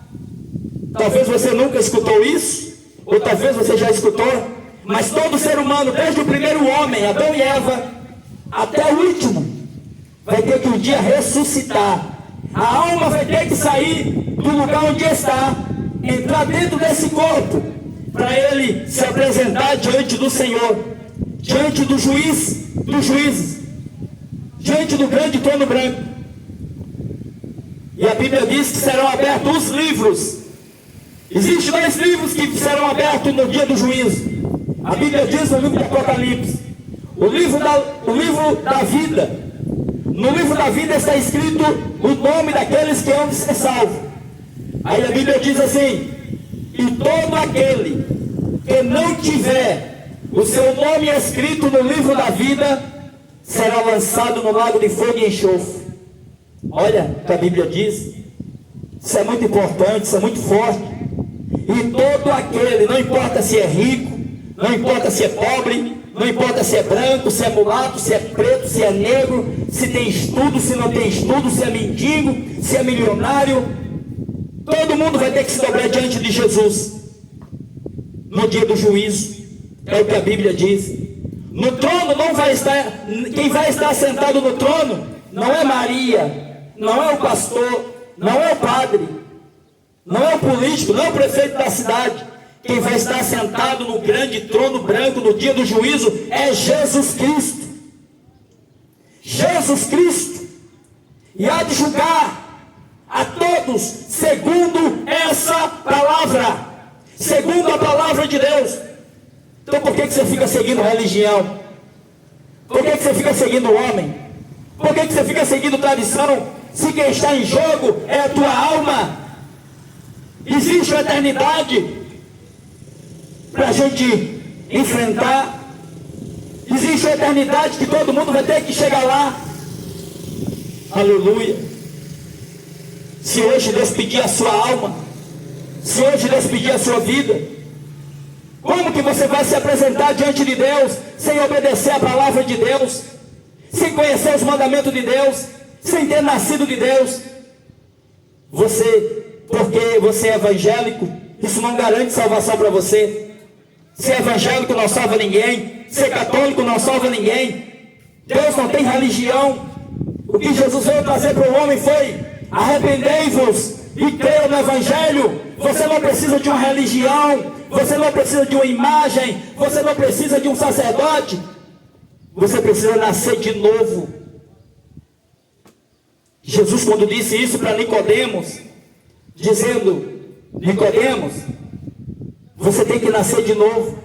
Talvez você nunca escutou isso, ou talvez você já escutou, mas todo ser humano, desde o primeiro homem, Adão e Eva, até o último, vai ter que um dia ressuscitar. A alma vai ter que sair do lugar onde está, entrar dentro desse corpo, para ele se apresentar diante do Senhor, diante do juiz dos juízes, diante do grande trono branco. E a Bíblia diz que serão abertos os livros, Existem dois livros que serão abertos no dia do juízo. A Bíblia diz no livro de Apocalipse, o livro da vida. No livro da vida está escrito o nome daqueles que hão de ser salvos. Aí a Bíblia diz assim: e todo aquele que não tiver o seu nome escrito no livro da vida será lançado no lago de fogo e enxofre. Olha o que a Bíblia diz. Isso é muito importante, isso é muito forte. E todo aquele, não importa se é rico, não importa se é pobre, não importa se é branco, se é mulato, se é preto, se é negro, se tem estudo, se não tem estudo, se é mendigo, se é milionário, todo mundo vai ter que se dobrar diante de Jesus no dia do juízo. É o que a Bíblia diz. No trono não vai estar, quem vai estar sentado no trono não é Maria, não é o pastor, não é o padre, não é o político, não é o prefeito da cidade. Quem vai estar sentado no grande trono branco no dia do juízo é Jesus Cristo. Jesus Cristo. E há de julgar a todos segundo essa palavra, segundo a palavra de Deus. Então por que você fica seguindo religião? Por que você fica seguindo homem? Por que você fica seguindo tradição? Se quem está em jogo é a tua alma. Existe uma eternidade para a gente enfrentar. Existe uma eternidade que todo mundo vai ter que chegar lá. Aleluia. Se hoje Deus pedir a sua alma, se hoje Deus pedir a sua vida, como que você vai se apresentar diante de Deus sem obedecer a palavra de Deus, sem conhecer os mandamentos de Deus, sem ter nascido de Deus? Porque você é evangélico, isso não garante salvação para você. Ser evangélico não salva ninguém, ser católico não salva ninguém. Deus não tem religião. O que Jesus veio trazer para o homem foi: arrependei-vos e creiam no evangelho. Você não precisa de uma religião, você não precisa de uma imagem, você não precisa de um sacerdote. Você precisa nascer de novo. Jesus, quando disse isso para Nicodemos, dizendo: Nicodemos, você tem que nascer de novo,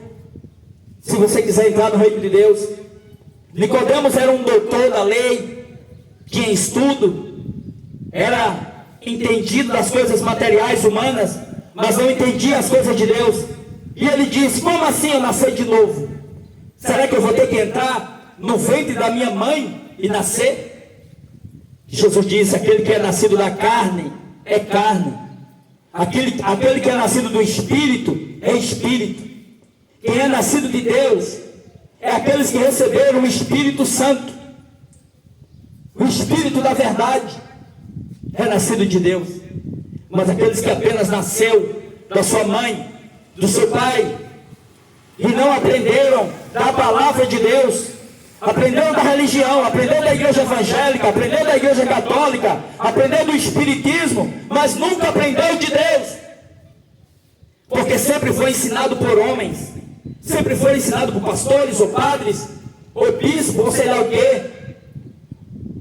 se você quiser entrar no reino de Deus. Nicodemos era um doutor da lei, tinha estudo, era entendido das coisas materiais humanas, mas não entendia as coisas de Deus. E ele disse: como assim eu nascer de novo? Será que eu vou ter que entrar no ventre da minha mãe e nascer? Jesus disse: aquele que é nascido da carne é carne, aquele que é nascido do Espírito é Espírito. Quem é nascido de Deus é aqueles que receberam o Espírito Santo, o Espírito da verdade, é nascido de Deus. Mas aqueles que apenas nasceu da sua mãe, do seu pai, e não aprenderam da palavra de Deus, aprenderam da religião, aprenderam da igreja evangélica, aprenderam da igreja católica, aprenderam do espiritismo, mas nunca aprendeu de Deus. Porque sempre foi ensinado por homens, sempre foi ensinado por pastores, ou padres, ou bispos, ou sei lá o quê.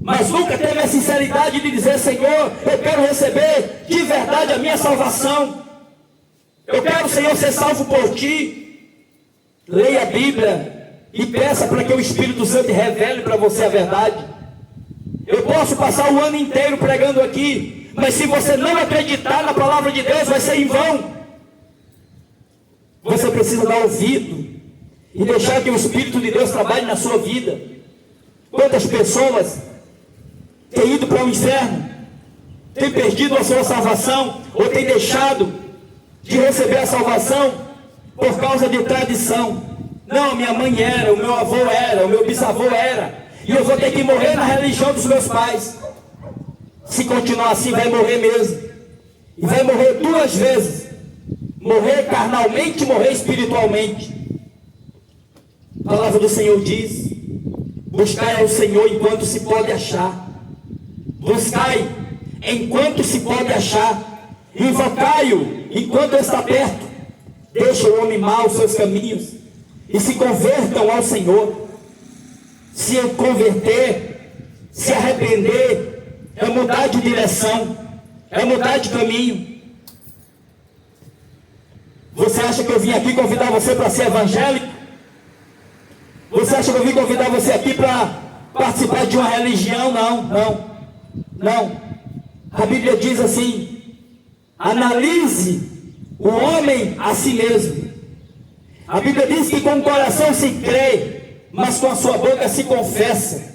Mas nunca teve a sinceridade de dizer: Senhor, eu quero receber de verdade a minha salvação. Eu quero, Senhor, ser salvo por Ti. Leia a Bíblia e peça para que o Espírito Santo revele para você a verdade. Eu posso passar o ano inteiro pregando aqui, mas se você não acreditar na palavra de Deus, vai ser em vão. Você precisa dar ouvido e deixar que o Espírito de Deus trabalhe na sua vida. Quantas pessoas têm ido para o inferno, têm perdido a sua salvação, ou têm deixado de receber a salvação por causa de tradição? Não, minha mãe era, o meu avô era, o meu bisavô era, e eu vou ter que morrer na religião dos meus pais. Se continuar assim, vai morrer mesmo. E vai morrer duas vezes: morrer carnalmente e morrer espiritualmente. A palavra do Senhor diz: buscai ao Senhor enquanto se pode achar. Buscai enquanto se pode achar. Invocai-o enquanto está perto. Deixa o homem mau os seus caminhos e se convertam ao Senhor. Se converter, se arrepender, é mudar de direção, é mudar de caminho. Você acha que eu vim aqui convidar você para ser evangélico? Você acha que eu vim convidar você aqui para participar de uma religião? Não. A Bíblia diz assim: analise o homem a si mesmo. A Bíblia diz que com o coração se crê, mas com a sua boca se confessa.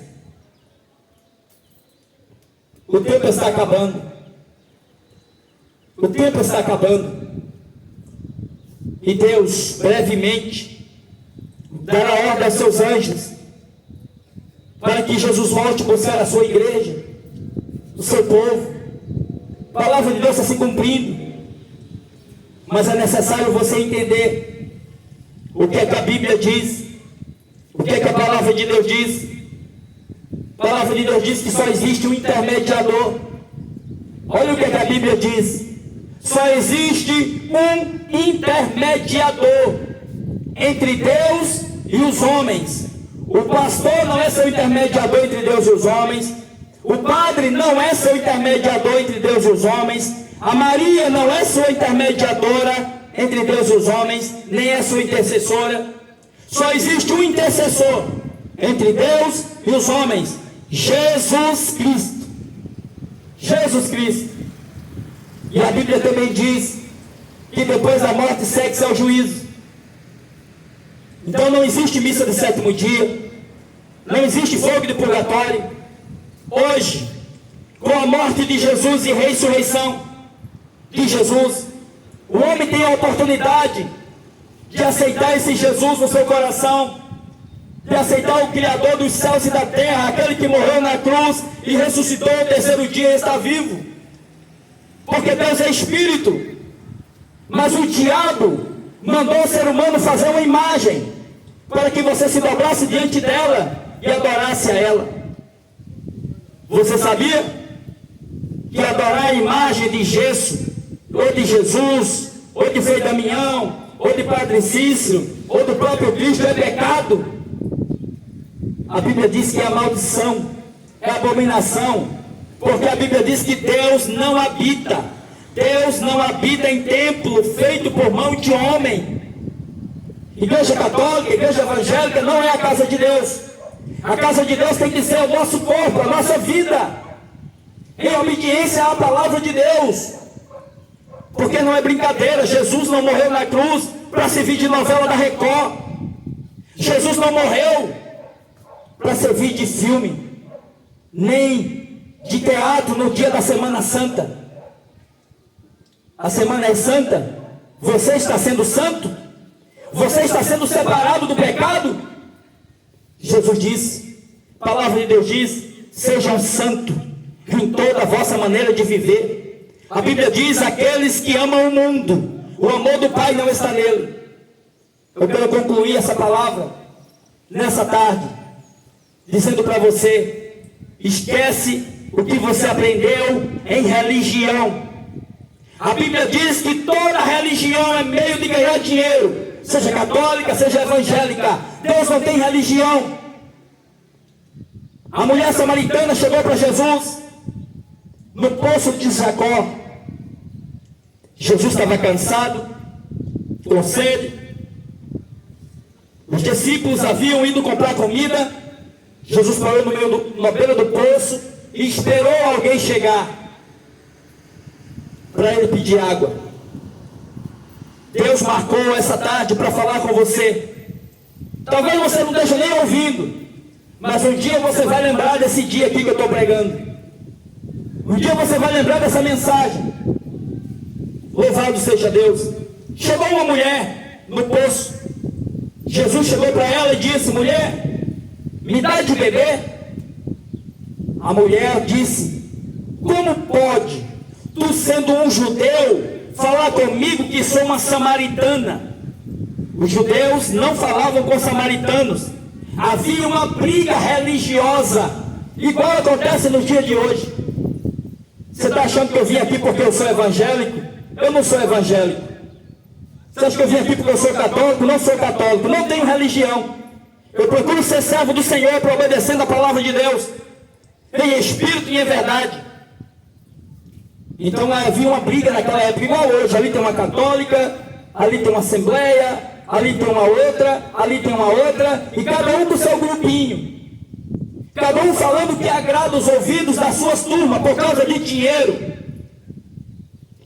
O tempo está acabando. O tempo está acabando. E Deus, brevemente, dará ordem aos seus anjos para que Jesus volte a buscar a sua igreja, o seu povo. A palavra de Deus está se cumprindo. Mas é necessário você entender o que é que a Bíblia diz, o que é que a palavra de Deus diz. A palavra de Deus diz que só existe um intermediador. Olha o que é que a Bíblia diz: só existe um intermediador entre Deus e os homens. O pastor não é seu intermediador entre Deus e os homens. O padre não é seu intermediador entre Deus e os homens. A Maria não é sua intermediadora entre Deus e os homens, nem é sua intercessora. Só existe um intercessor entre Deus e os homens: Jesus Cristo. Jesus Cristo. E a Bíblia também diz que depois da morte segue-se ao juízo. Então não existe missa de sétimo dia, não existe fogo de purgatório. Hoje, com a morte de Jesus e ressurreição de Jesus, o homem tem a oportunidade de aceitar esse Jesus no seu coração, de aceitar o Criador dos céus e da terra, aquele que morreu na cruz e ressuscitou no terceiro dia e está vivo. Porque Deus é Espírito. Mas o diabo mandou o ser humano fazer uma imagem para que você se dobrasse diante dela e adorasse a ela. Você sabia que adorar a imagem de gesso, ou de Jesus, ou de Frei Damião, ou de Padre Cícero, ou do próprio Cristo é pecado? A Bíblia diz que é a maldição, é a abominação, porque a Bíblia diz que Deus não habita em templo feito por mão de homem. Igreja católica, igreja evangélica não é a casa de Deus. A casa de Deus tem que ser o nosso corpo, a nossa vida, em obediência à palavra de Deus. Porque não é brincadeira, Jesus não morreu na cruz para servir de novela da Record. Jesus não morreu para servir de filme, nem de teatro no dia da Semana Santa. A semana é santa. Você está sendo santo? Você está sendo separado do pecado? Jesus disse, a palavra de Deus diz: sejam santos em toda a vossa maneira de viver. A Bíblia diz: aqueles que amam o mundo, o amor do Pai não está nele. Eu quero concluir essa palavra nessa tarde dizendo para você: esquece o que você aprendeu em religião. A Bíblia diz que toda religião é meio de ganhar dinheiro, seja católica, seja evangélica. Deus não tem religião. A mulher samaritana chegou para Jesus no poço de Jacó. Jesus estava cansado, com sede. Os discípulos haviam ido comprar comida. Jesus parou na beira do poço e esperou alguém chegar para ele pedir água. Deus marcou essa tarde para falar com você. Talvez você não esteja nem ouvindo, mas um dia você vai lembrar desse dia aqui que eu estou pregando. Um dia você vai lembrar dessa mensagem. Louvado seja Deus. Chegou uma mulher no poço. Jesus chegou para ela e disse: mulher, me dá de beber? A mulher disse: como pode, tu sendo um judeu, falar comigo que sou uma samaritana? Os judeus não falavam com os samaritanos. Havia uma briga religiosa, igual acontece nos dias de hoje. Você está achando que eu vim aqui porque eu sou evangélico? Eu não sou evangélico. Você acha que eu vim aqui porque eu sou católico? Não sou católico, não tenho religião. Eu procuro ser servo do Senhor para obedecendo a palavra de Deus, em espírito e em verdade. Então havia uma briga naquela época, igual hoje. Ali tem uma católica, ali tem uma assembleia, ali tem uma outra, ali tem uma outra, e cada um com seu grupinho. Cada um falando que agrada os ouvidos das suas turmas por causa de dinheiro.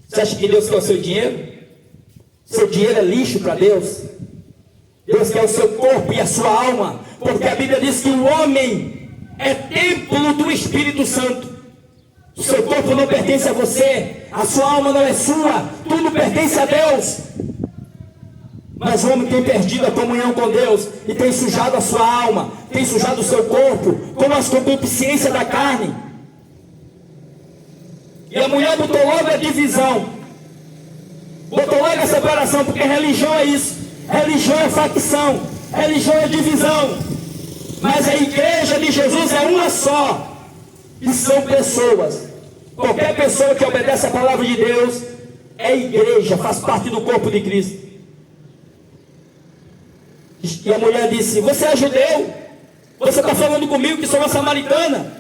Você acha que Deus quer o seu dinheiro? Seu dinheiro é lixo para Deus. Deus quer o seu corpo e a sua alma, porque a Bíblia diz que o homem é templo do Espírito Santo. O seu corpo não pertence a você, a sua alma não é sua, tudo pertence a Deus. Mas o homem tem perdido a comunhão com Deus e tem sujado a sua alma, tem sujado o seu corpo com as concupiscências da carne. E a mulher botou logo a divisão, botou logo a separação, porque religião é isso, religião é facção, religião é divisão. Mas a igreja de Jesus é uma só, e são pessoas. Qualquer pessoa que obedece a palavra de Deus é igreja, faz parte do corpo de Cristo. E a mulher disse: você é judeu? Você está falando comigo que sou uma samaritana?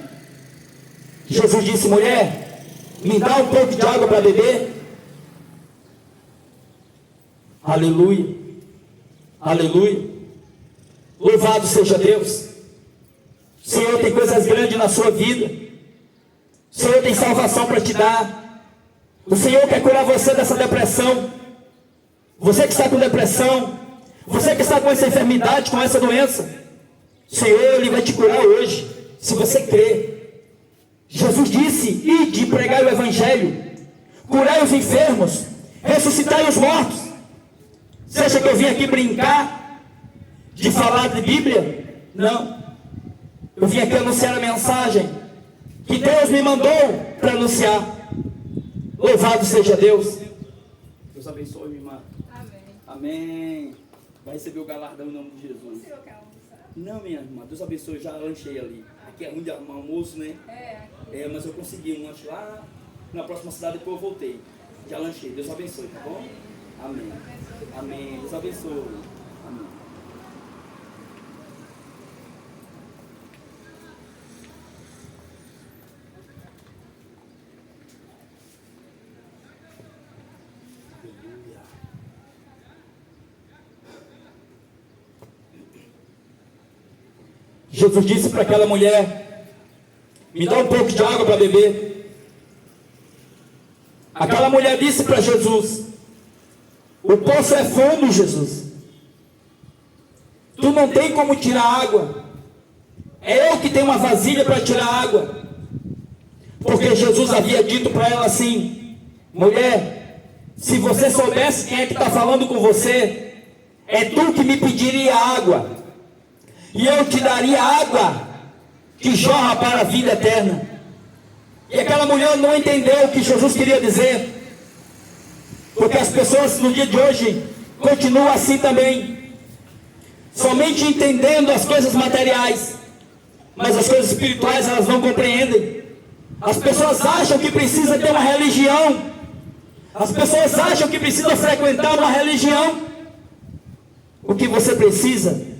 Jesus disse: mulher, me dá um pouco de água para beber. Aleluia, aleluia, louvado seja Deus. O Senhor tem coisas grandes na sua vida, o Senhor tem salvação para te dar. O Senhor quer curar você dessa depressão. Você que está com depressão, você que está com essa enfermidade, com essa doença, o Senhor, Ele vai te curar hoje, se você crer. Jesus disse: ide, pregai o Evangelho, curai os enfermos, ressuscitai os mortos. Você acha que eu vim aqui brincar de falar de Bíblia? Não. Eu vim aqui anunciar a mensagem que Deus me mandou para anunciar. Louvado seja Deus. Deus abençoe, minha irmã. Amém. Amém. Vai receber o galardão em nome de Jesus. O senhor quer almoçar? Não, minha irmã, Deus abençoe, eu já lanchei ali. Aqui é ruim de arrumar almoço, né? Mas eu consegui um lanche lá na próxima cidade, depois eu voltei. Já lanchei, Deus abençoe, tá bom? Amém. Amém. Deus abençoe. Amém. Jesus disse para aquela mulher: me dá um pouco de água para beber. Aquela mulher disse para Jesus: o poço é fundo, Jesus. Tu não tem como tirar água. É eu que tenho uma vasilha para tirar água. Porque Jesus havia dito para ela assim: mulher, se você soubesse quem é que está falando com você, é tu que me pediria água, e eu te daria água que jorra para a vida eterna. E aquela mulher não entendeu o que Jesus queria dizer, porque as pessoas no dia de hoje continuam assim também, somente entendendo as coisas materiais, mas as coisas espirituais elas não compreendem. As pessoas acham que precisa ter uma religião, as pessoas acham que precisa frequentar uma religião. O que você precisa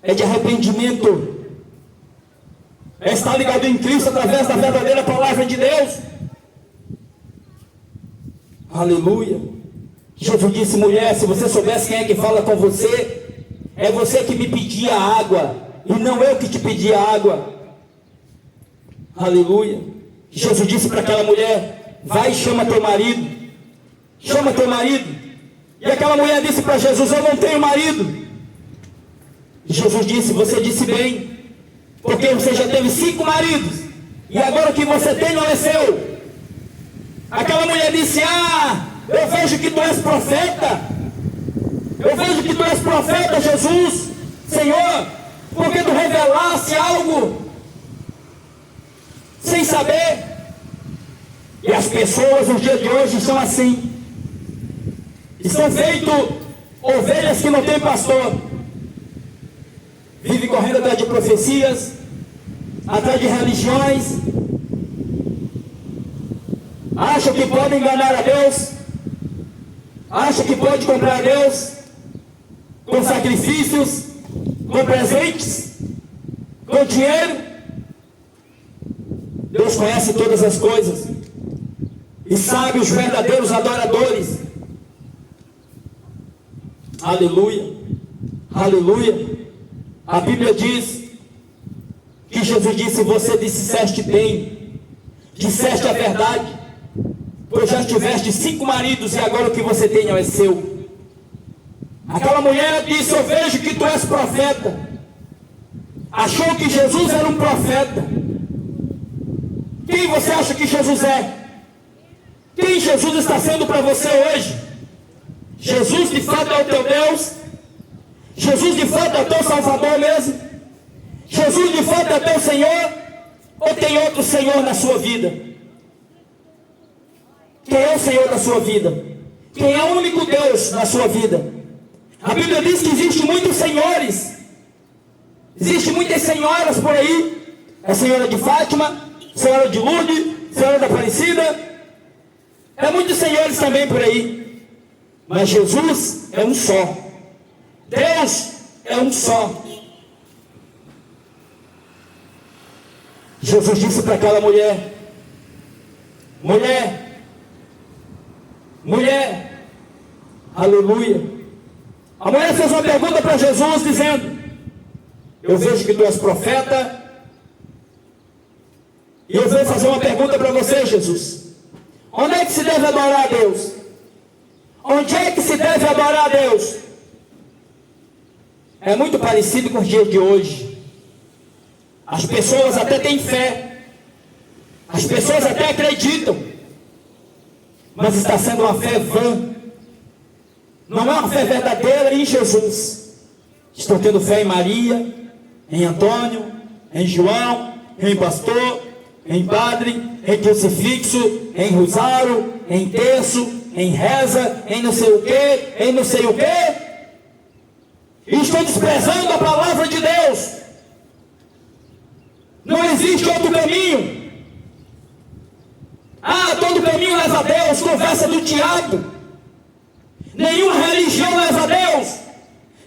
é de arrependimento, é estar ligado em Cristo através da verdadeira palavra de Deus. Aleluia. Jesus disse: mulher, se você soubesse quem é que fala com você, é você que me pedia água, e não eu que te pedia água. Aleluia. Jesus disse para aquela mulher: vai e chama teu marido. Chama teu marido. E aquela mulher disse para Jesus: eu não tenho marido. Jesus disse: você disse bem, porque você já teve 5 maridos, e agora o que você tem não é seu. Aquela mulher disse: ah, eu vejo que tu és profeta. Eu vejo que tu és profeta, Jesus. Senhor, porque tu revelasse algo sem saber. E as pessoas nos dias de hoje são assim. Estão feitos ovelhas que não têm pastor. Vive correndo atrás de profecias, atrás de religiões. Acham que podem enganar a Deus. Acham que pode comprar a Deus com sacrifícios, com presentes, com dinheiro. Deus conhece todas as coisas e sabe os verdadeiros adoradores. Aleluia, aleluia. A Bíblia diz que Jesus disse: você disseste bem, disseste a verdade, pois já tiveste 5 maridos e agora o que você tem é seu. Aquela mulher disse: eu vejo que tu és profeta. Achou que Jesus era um profeta. Quem você acha que Jesus é? Quem Jesus está sendo para você hoje? Jesus de fato é o teu Deus? Jesus de fato é o teu Salvador mesmo? Jesus de fato é o teu Senhor? Ou tem outro Senhor na sua vida? Quem é o Senhor da sua vida? Quem é o único Deus na sua vida? A Bíblia diz que existem muitos senhores. Existem muitas senhoras por aí. A Senhora de Fátima, Senhora de Lourdes, Senhora da Aparecida. É muitos senhores também por aí. Mas Jesus é um só. Deus é um só. Jesus disse para aquela mulher: mulher, mulher, aleluia. A mulher fez uma pergunta para Jesus dizendo: eu vejo que tu és profeta, e eu venho fazer uma pergunta para você, Jesus. Onde é que se deve adorar a Deus? Onde é que se deve adorar a Deus? É muito parecido com os dias de hoje. As pessoas até têm fé, as pessoas até acreditam, mas está sendo uma fé vã. Não é uma fé verdadeira em Jesus. Estão tendo fé em Maria, em Antônio, em João, em pastor, em padre, em crucifixo, em rosário, em terço, em reza, em não sei o que, em não sei o que. E estão desprezando a palavra de Deus. Não existe outro caminho. Ah, todo caminho leva a Deus. Conversa do diabo. Nenhuma religião leva a Deus.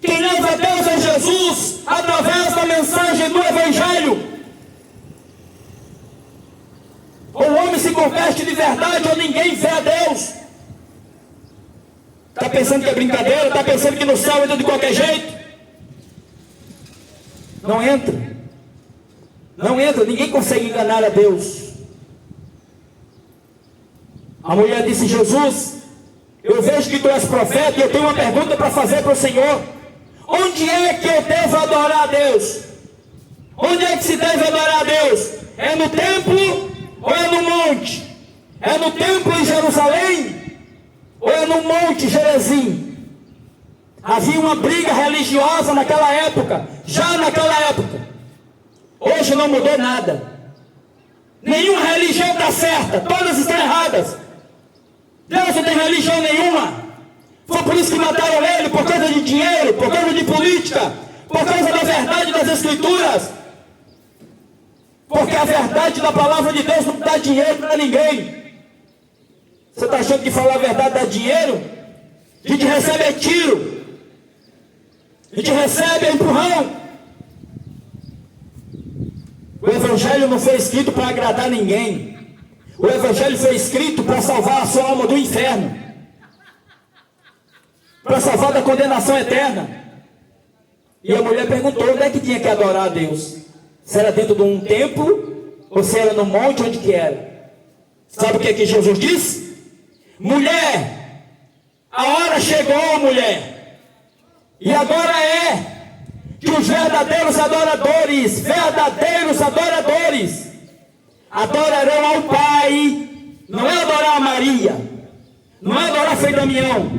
Quem leva a Deus é Jesus, através da mensagem do Evangelho. Ou o homem se converte de verdade, ou ninguém vê a Deus. Está pensando que é brincadeira? Está pensando que no céu entra de qualquer jeito? Não entra. Não entra, ninguém consegue enganar a Deus. A mulher disse: Jesus, eu vejo que tu és profeta e eu tenho uma pergunta para fazer para o Senhor. Onde é que eu devo adorar a Deus? Onde é que se deve adorar a Deus? É no templo ou é no monte? É no templo em Jerusalém ou é no monte Gerizim? Havia uma briga religiosa naquela época, já naquela época. Hoje não mudou nada. Nenhuma religião está certa, todas estão erradas. Deus não tem religião nenhuma. Foi por isso que mataram ele, por causa de dinheiro, por causa de política, por causa da verdade das Escrituras. Porque a verdade da palavra de Deus não dá dinheiro para ninguém. Você está achando que falar a verdade dá dinheiro? A gente recebe é tiro, a gente recebe é empurrão. O Evangelho não foi escrito para agradar ninguém. O Evangelho foi escrito para salvar a sua alma do inferno, para salvar da condenação eterna. E a mulher perguntou: onde é que tinha que adorar a Deus? Se era dentro de um templo ou se era no monte, onde que era? Sabe o que é que Jesus disse? Mulher, a hora chegou, mulher, e agora é que os verdadeiros adoradores adorarão ao Pai. Não é adorar a Maria, não é adorar Frei Damião,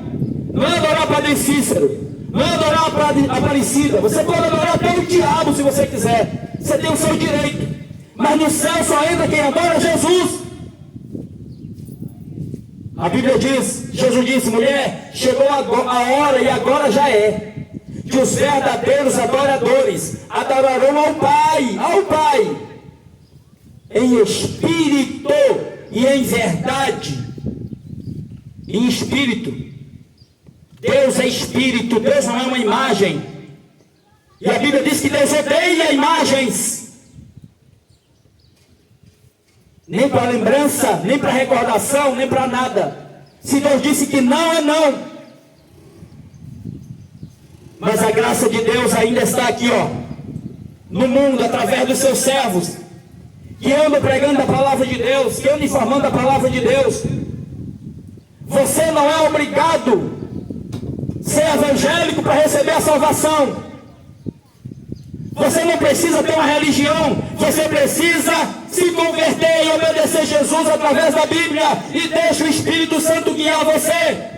não é adorar Padre Cícero, não é adorar a Padre Aparecida. Você pode adorar até o diabo se você quiser, você tem o seu direito, mas no céu só entra quem adora Jesus. A Bíblia diz, Jesus disse: mulher, chegou a hora e agora já é, que os verdadeiros adoradores adorarão ao Pai, em espírito e em verdade. Em espírito. Deus é espírito, Deus não é uma imagem. E a Bíblia diz que Deus odeia imagens. Nem para lembrança, nem para recordação, nem para nada. Se Deus disse que não, é não. Mas a graça de Deus ainda está aqui, ó, no mundo, através dos seus servos, que andam pregando a palavra de Deus, que andam informando a palavra de Deus. Você não é obrigado a ser evangélico para receber a salvação. Você não precisa ter uma religião. Você precisa se converter e obedecer Jesus através da Bíblia, e deixa o Espírito Santo guiar você.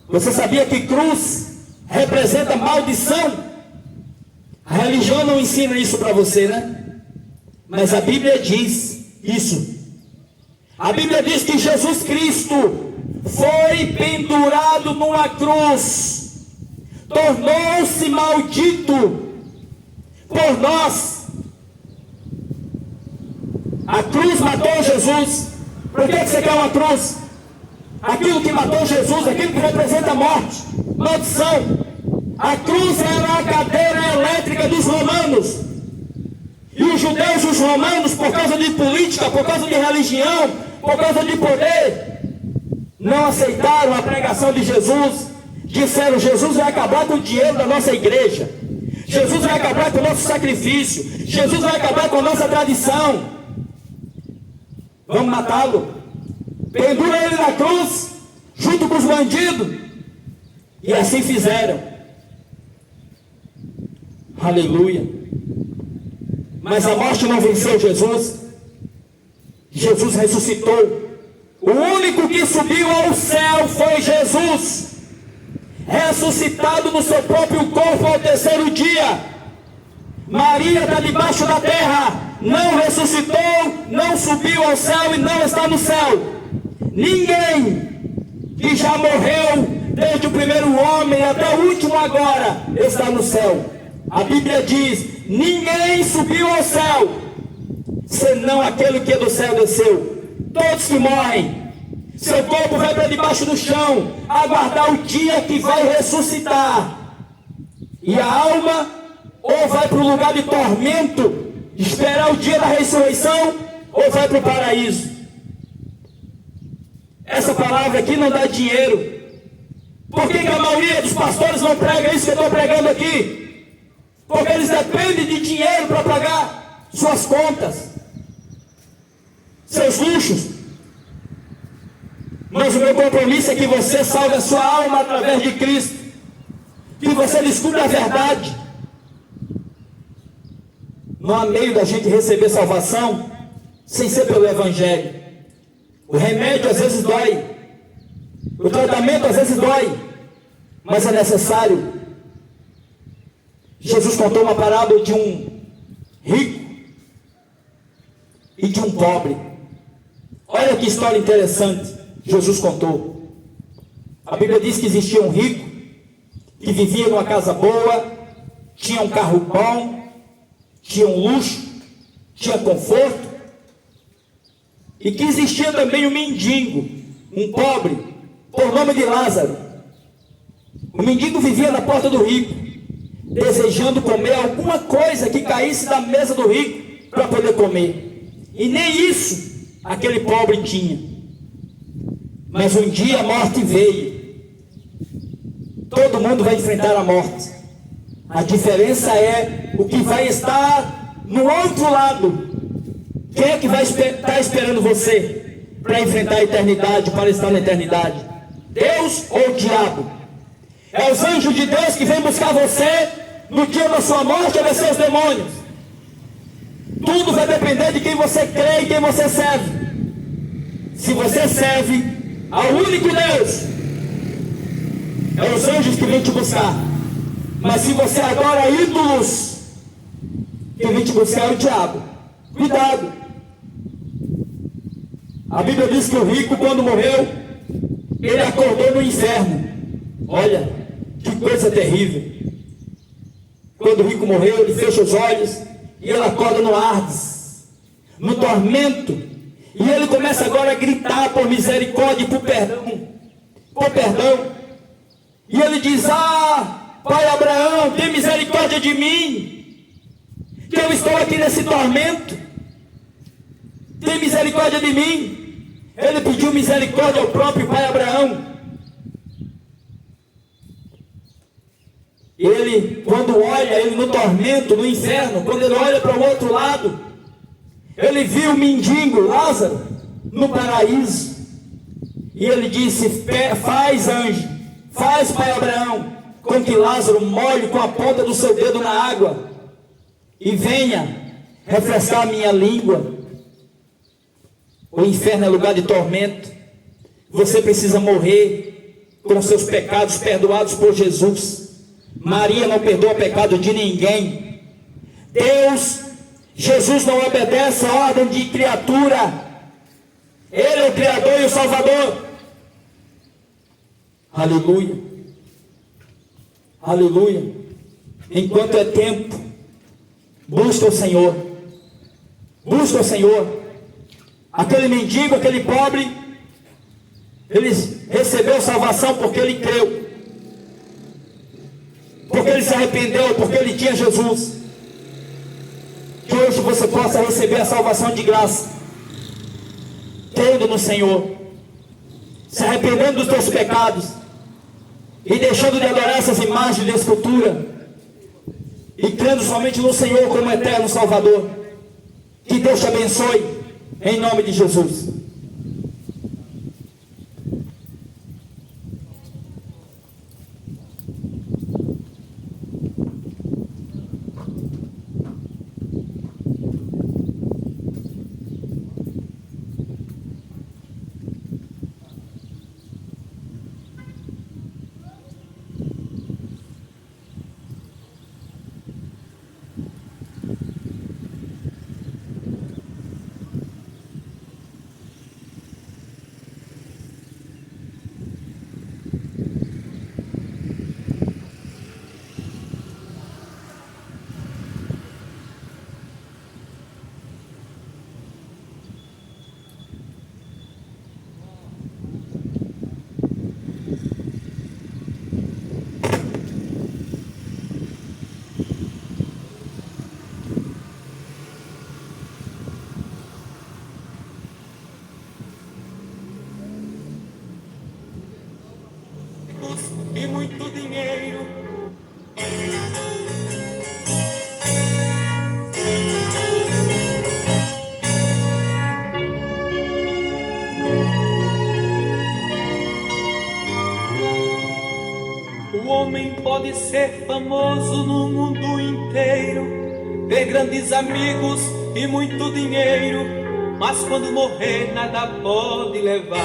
Você sabia que cruz representa maldição? A religião não ensina isso para você, né? Mas a Bíblia diz isso. A Bíblia diz que Jesus Cristo foi pendurado numa cruz, tornou-se maldito por nós. A cruz matou Jesus. Por que você quer uma cruz? Aquilo que matou Jesus, aquilo que representa a morte, maldição. A cruz era a cadeira elétrica dos romanos. E os judeus e os romanos, por causa de política, por causa de religião, por causa de poder, não aceitaram a pregação de Jesus. Disseram: Jesus vai acabar com o dinheiro da nossa igreja, Jesus vai acabar com o nosso sacrifício, Jesus vai acabar com a nossa tradição. Vamos matá-lo. Pendura ele na cruz, junto com os bandidos. E assim fizeram. Aleluia. Mas a morte não venceu Jesus. Jesus ressuscitou. O único que subiu ao céu foi Jesus, ressuscitado no seu próprio corpo ao terceiro dia. Maria está debaixo da terra, não ressuscitou, não subiu ao céu e não está no céu. Ninguém que já morreu, desde o primeiro homem até o último agora, está no céu. A Bíblia diz: ninguém subiu ao céu, senão aquele que do céu desceu. Todos que morrem, seu corpo vai para debaixo do chão, aguardar o dia que vai ressuscitar. E a alma ou vai para o lugar de tormento, esperar o dia da ressurreição, ou vai para o paraíso. Essa palavra aqui não dá dinheiro. Por que a maioria dos pastores não prega isso que eu estou pregando aqui? Porque eles dependem de dinheiro para pagar suas contas, seus luxos. Mas o meu compromisso é que você salve a sua alma através de Cristo, que você descubra a verdade. Não há meio da gente receber salvação sem ser pelo Evangelho. O remédio às vezes dói, o tratamento às vezes dói, mas é necessário. Jesus contou uma parábola de um rico e de um pobre. Olha que história interessante Jesus contou. A Bíblia diz que existia um rico que vivia numa casa boa, tinha um carro bom, tinha um luxo, tinha conforto, e que existia também um mendigo, um pobre, por nome de Lázaro. O mendigo vivia na porta do rico, desejando comer alguma coisa que caísse da mesa do rico para poder comer. E nem isso aquele pobre tinha. Mas um dia a morte veio. Todo mundo vai enfrentar a morte. A diferença é o que vai estar no outro lado. Quem é que vai estar esperando você para enfrentar a eternidade, para estar na eternidade? Deus ou o diabo? É os anjos de Deus que vêm buscar você no dia da sua morte ou vai ser os demônios? Tudo vai depender de quem você crê e quem você serve. Se você serve ao único Deus, é os anjos que vêm te buscar. Mas se você adora ídolos, quem vem te buscar é o diabo. Cuidado. A Bíblia diz que o rico, quando morreu, ele acordou no inferno. Olha, que coisa terrível. Quando o rico morreu, ele fecha os olhos e ele acorda no Hades, no tormento. E ele começa agora a gritar por misericórdia e por perdão. Por perdão. E ele diz: ah, Pai Abraão, tem misericórdia de mim, que eu estou aqui nesse tormento. Tem misericórdia de mim. Ele pediu misericórdia ao próprio Pai Abraão. Ele, quando olha, ele no tormento, no inferno, quando ele olha para o outro lado, ele viu o mendigo Lázaro no paraíso. E ele disse: faz, anjo, faz, pai Abraão, com que Lázaro molhe com a ponta do seu dedo na água e venha refrescar a minha língua. O inferno é lugar de tormento. Você precisa morrer com seus pecados perdoados por Jesus. Maria não perdoa o pecado de ninguém. Jesus não obedece a ordem de criatura. Ele é o Criador e o Salvador. Aleluia. Aleluia. Enquanto é tempo, busca o Senhor. Busca o Senhor. Aquele mendigo, aquele pobre, ele recebeu salvação porque ele creu, porque ele se arrependeu, porque ele tinha Jesus. Que hoje você possa receber a salvação de graça, crendo no Senhor, se arrependendo dos teus pecados e deixando de adorar essas imagens de escultura e crendo somente no Senhor como eterno Salvador. Que Deus te abençoe, em nome de Jesus. E muito dinheiro. O homem pode ser famoso no mundo inteiro, ter grandes amigos e muito dinheiro, mas quando morrer nada pode levar.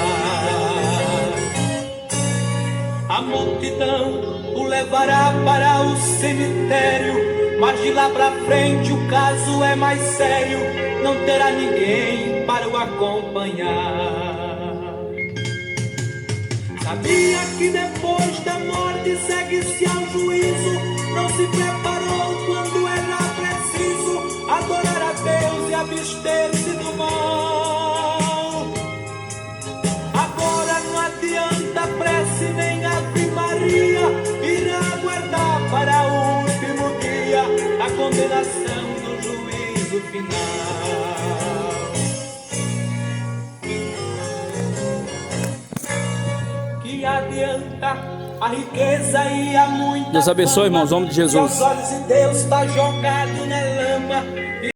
A multidão o levará para o cemitério, mas de lá pra frente o caso é mais sério, não terá ninguém para o acompanhar. Sabia que depois da morte segue-se ao juízo, não se preparou quando era preciso adorar a Deus e abster-se do mal. Agora não adianta prece nem Ave Maria, irá aguardar para o último dia a condenação do juízo final. Que adianta a riqueza e a muita Deus abençoe, irmãos, em nome de Jesus. Seus olhos em Deus está jogado na lama.